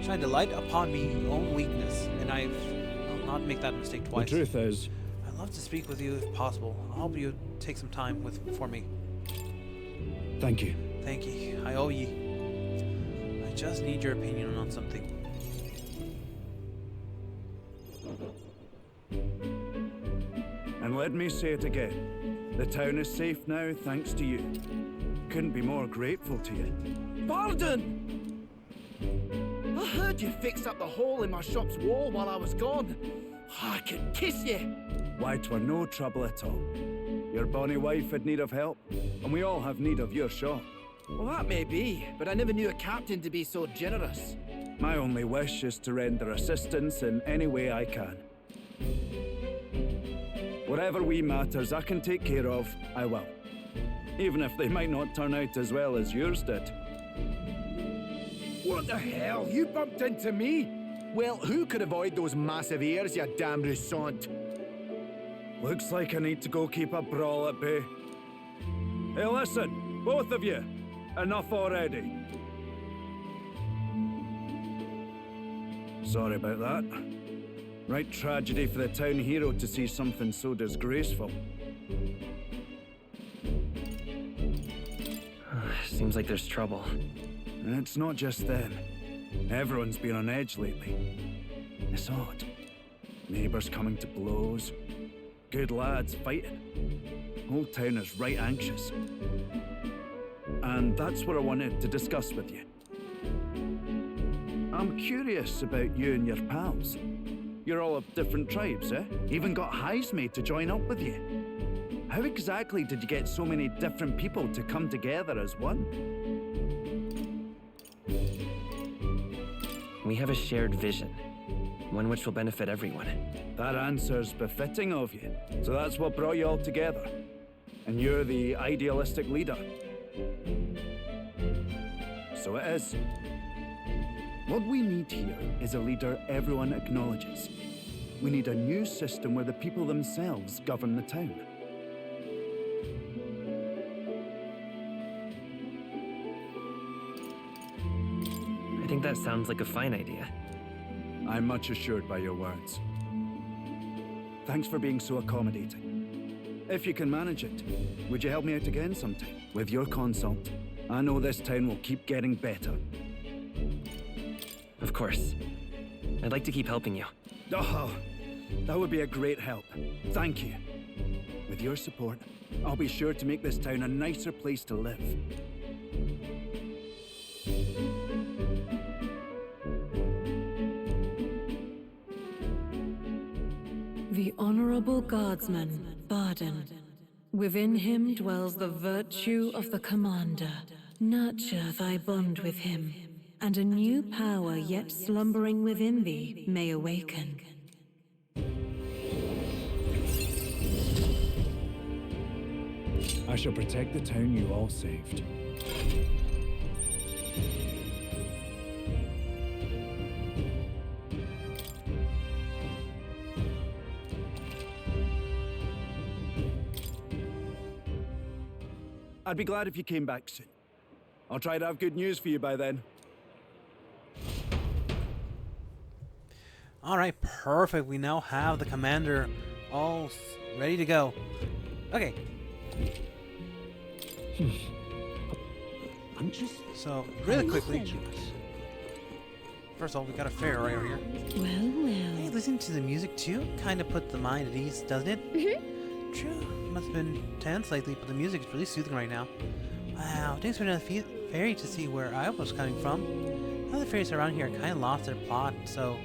Shined a light upon me, own weakness, and I'll not make that mistake twice. The truth is, I'd love to speak with you if possible. I'll help you take some time for me. thank you. Thank you. I owe ye. I just need your opinion on something. And let me say it again. The town is safe now thanks to you. Couldn't be more grateful to you. Barden! I heard you fixed up the hole in my shop's wall while I was gone. I could kiss you. Why, 'twere no trouble at all. Your bonny wife had need of help, and we all have need of your shop. Well, that may be, but I never knew a captain to be so generous. My only wish is to render assistance in any way I can. Whatever wee matters I can take care of, I will. Even if they might not turn out as well as yours did. What the hell? You bumped into me? Well, who could avoid those massive ears, you damn russant? Looks like I need to go keep a brawl at bay. Hey, listen, both of you. Enough already. Sorry about that. Right tragedy for the town hero to see something so disgraceful. Seems like there's trouble. It's not just them. Everyone's been on edge lately. It's odd. Neighbours coming to blows. Good lads fighting. Whole town is right anxious. And that's what I wanted to discuss with you. I'm curious about you and your pals. You're all of different tribes, eh? Even got highs made to join up with you. How exactly did you get so many different people to come together as one? We have a shared vision, one which will benefit everyone. That answer's befitting of you. So that's what brought you all together. And you're the idealistic leader. So it is. What we need here is a leader everyone acknowledges. We need a new system where the people themselves govern the town. I think that sounds like a fine idea. I'm much assured by your words. Thanks for being so accommodating. If you can manage it, would you help me out again sometime? With your consult, I know this town will keep getting better. Of course. I'd like to keep helping you. Oh, that would be a great help. Thank you. With your support, I'll be sure to make this town a nicer place to live. The Honorable Guardsman, Barden. Within him dwells the virtue of the Commander. Nurture thy bond with him, and a new power yet slumbering within thee may awaken. I shall protect the town you all saved. I'd be glad if you came back soon. I'll try to have good news for you by then. Alright, perfect. We now have the commander all ready to go. Okay. So, really quickly. First of all, we got a fair right over here. Well, well. Hey, listening to the music too kind of puts the mind at ease, doesn't it? Mm-hmm. True. Must have been tense lately, but the music is really soothing right now. Wow, thanks for another fairy to see where I was coming from. Other fairies around here kind of lost their plot, so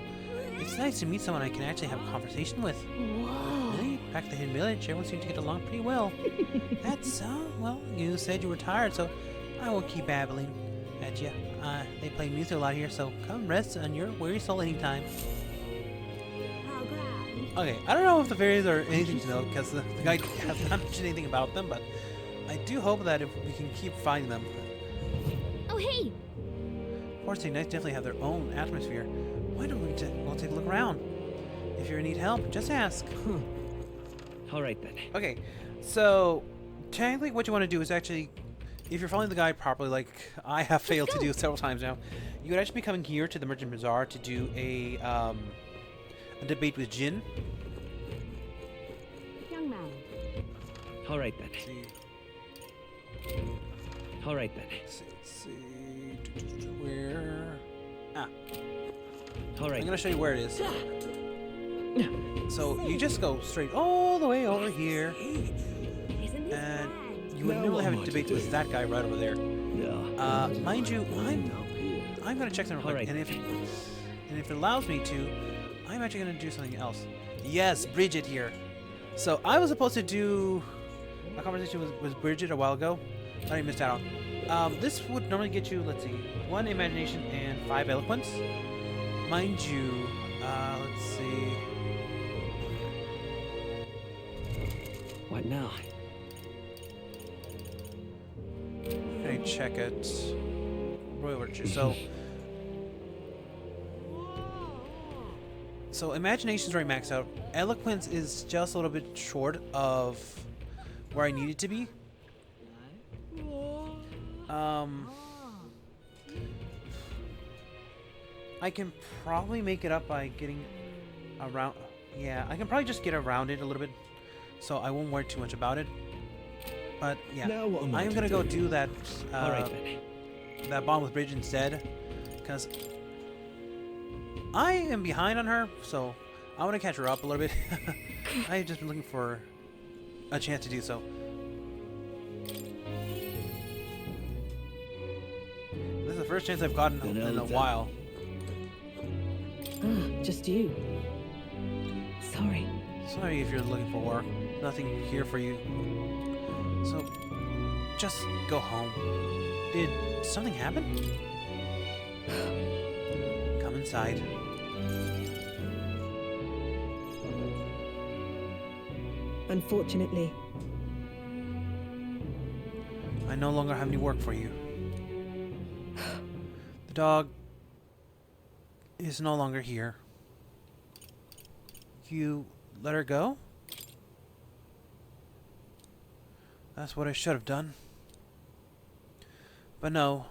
it's nice to meet someone I can actually have a conversation with. Whoa. Really? Back at the Hidden Village, everyone seemed to get along pretty well. That's well, you said you were tired, so I won't keep babbling at you. They play music a lot here, so come rest on your weary soul anytime. Okay, I don't know if the fairies are anything to know, because the guy has not mentioned anything about them, but I do hope that if we can keep finding them. Oh, hey! Forest Ignites definitely have their own atmosphere. Why don't we we'll take a look around? If you need help, just ask. Alright then. Okay, so technically what you want to do is actually, if you're following the guide properly, like I have failed to do several times now, you would actually be coming here to the Merchant Bazaar to do a debate with Jin. Young man. Alright then. Alright then. Let's see. Where? Alright. I'm gonna show you where it is. So you just go straight all the way over here, and you would normally have a debate with that guy right over there. Mind you, I'm gonna check them real quick, and if it allows me to, I'm actually gonna do something else. Yes, Bridget here. So I was supposed to do a conversation with Bridget a while ago. I already missed out on. This would normally get you, let's see, 1 imagination and 5 eloquence. Mind you, let's see. What now? Let me check it. Royal Virtue. So imagination's already maxed out. Eloquence is just a little bit short of where I need it to be. I can probably make it up by getting around. Yeah, I can probably just get around it a little bit, so I won't worry too much about it. But yeah, I'm gonna go do that. That bond with Bridget instead, because I am behind on her, so I want to catch her up a little bit. I've just been looking for a chance to do so. This is the first chance I've gotten in a while. Just you. Sorry. Sorry if you're looking for work. Nothing here for you. So, just go home. Did something happen? Come inside. Unfortunately, I no longer have any work for you. The dog is no longer here. You let her go? That's what I should have done. But no,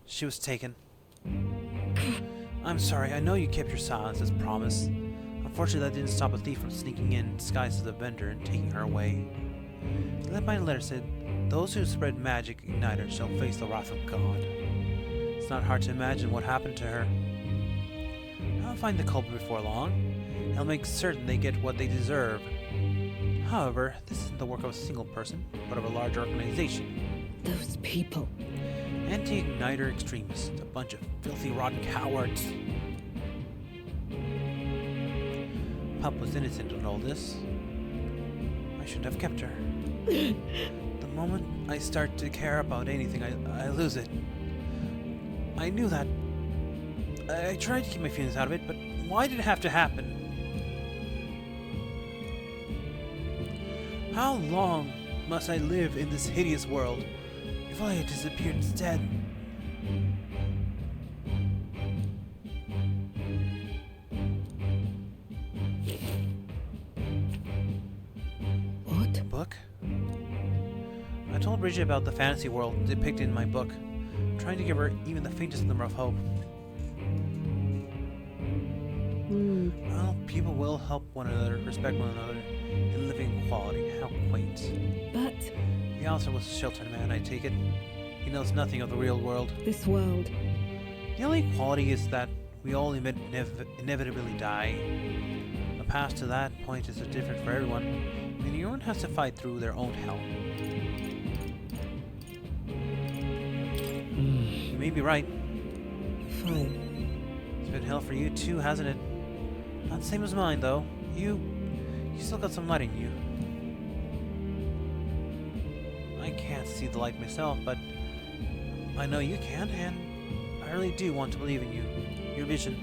she was taken. I'm sorry, I know you kept your silence as promised. Unfortunately, that didn't stop a thief from sneaking in disguised as a vendor and taking her away. The my letter said, those who spread magic igniter shall face the wrath of God. It's not hard to imagine what happened to her. I'll find the culprit before long, and I'll make certain they get what they deserve. However, this isn't the work of a single person, but of a large organization. Those people. Anti-igniter extremists, a bunch of filthy, rotten cowards. Pup was innocent in all this. I should have kept her. The moment I start to care about anything, I lose it. I knew that I tried to keep my feelings out of it, but why did it have to happen? How long must I live in this hideous world if I had disappeared instead? What? Book? I told Bridget about the fantasy world depicted in my book, trying to give her even the faintest glimmer of hope. Well, people will help one another, respect one another, and live in equality. How quaint. But The officer was a sheltered man, I take it. He knows nothing of the real world. this world. The only equality is that we all inevitably die. The path to that point is different for everyone, and everyone has to fight through their own hell. You may be right. Fine. It's been hell for you too, hasn't it? Not the same as mine, though. You still got some light in you. I can't see the light myself, but I know you can, and I really do want to believe in you. Your vision.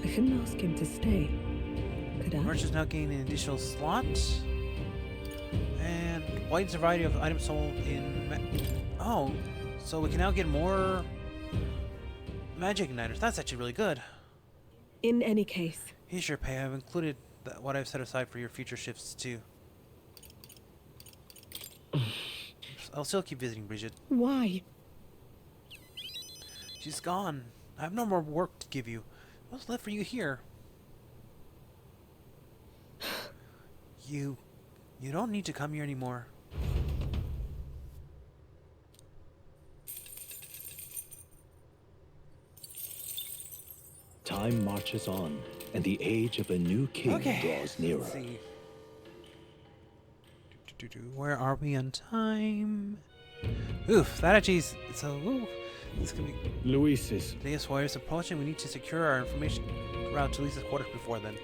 I couldn't ask him to stay. Could I? Merchants now gain an additional slot. And widens a variety of items sold in... Oh, so we can now get more magic igniters. That's actually really good. In any case. Here's your pay. I've included what I've set aside for your future shifts, too. I'll still keep visiting Bridget. Why? She's gone. I have no more work to give you. What's left for you here? You don't need to come here anymore. Time marches on, and the age of a new king draws nearer. Let's see. Where are we on time? Oof, that actually is... So, ooh, this could be... Luis's. Deus Warrior is approaching. We need to secure our information route to Lisa's quarters before then.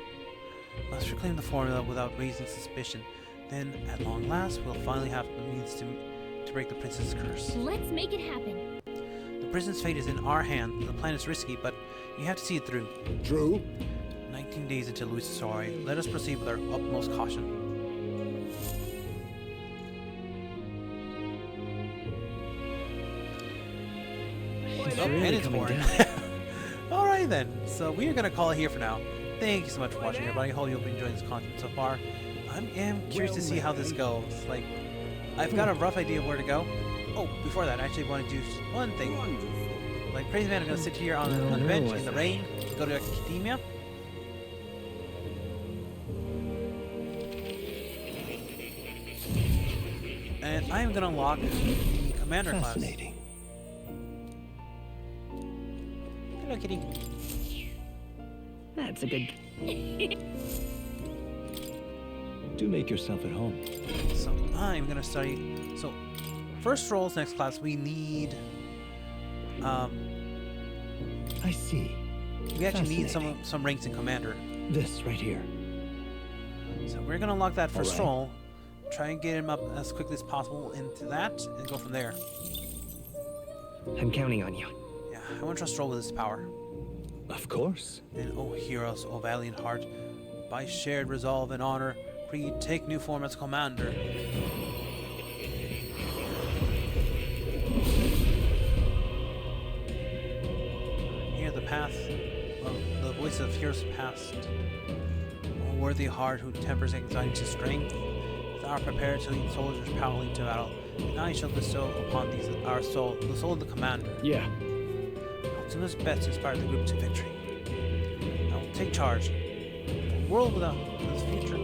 Must reclaim the formula without raising suspicion. Then, at long last, we'll finally have the means to break the prince's curse. Let's make it happen. The prison's fate is in our hand. The plan is risky, but you have to see it through. True. 19 days until Luis is sorry. Let us proceed with our utmost caution. And it's boring. Alright then, so we are going to call it here for now. Thank you so much for watching, everybody. Hope you've enjoyed this content so far. I am curious to see how this goes. Like, I've got a rough idea of where to go. Oh, before that, I actually want to do one thing. Like Crazy Man, I'm going to sit here on the bench in the rain, go to Academia. And I am going to unlock the Commander class. Fascinating. Hello, kitty. That's a good... Do make yourself at home. So I'm gonna study. So first roles next class we need. I see. We actually need some ranks in Commander. This right here. So we're gonna unlock that first role. Try and get him up as quickly as possible into that, and go from there. I'm counting on you. Yeah, I want to trust Roll with his power. Of course. Then, O heroes, O valiant heart, by shared resolve and honor, Creed, take new form as commander. Hear the path, the voice of heroes past. O worthy heart who tempers anxiety to strength, thou art prepared to lead soldiers powerfully to battle, and I shall bestow upon these our soul, the soul of the commander. Yeah. I'll do my best to inspire the group to victory. I will take charge. A world without its future.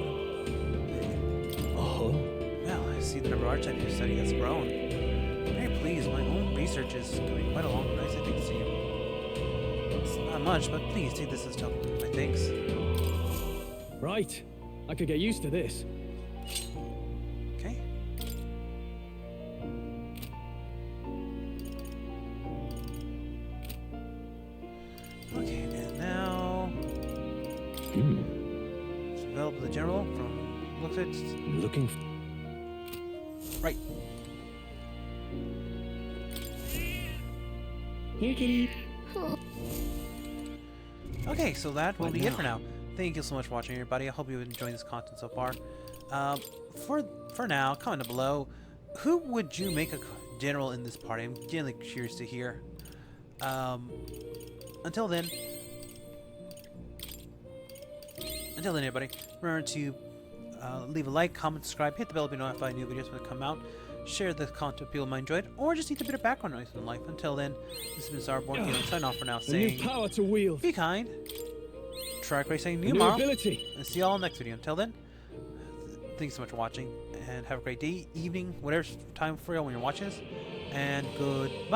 Oh. Well, I see the number of archetypes you study has grown. I'm very pleased. My own research is going quite along. Nice, I think, to see you. It's not much, but please take this as token of my thanks. Right. I could get used to this. Okay. Okay, and now... Develop the general from looks at Looking. right. Here, kitty. Okay, so that will be it for now. Thank you so much for watching, everybody. I hope you've enjoyed this content so far. For now, comment down below, who would you make a general in this party? I'm genuinely curious to hear. Until then, everybody, remember to leave a like, comment, subscribe, hit the bell to be notified new videos when they come out. Share the content with people who might enjoy it, or just need a bit of background noise in life. Until then, this has been StarBorn. Sign off for now, saying, new power to wield. Be kind. Track racing new tomorrow. Ability. And see you all next video. Until then, thanks so much for watching, and have a great day, evening, whatever time for you when you're watching this. And goodbye.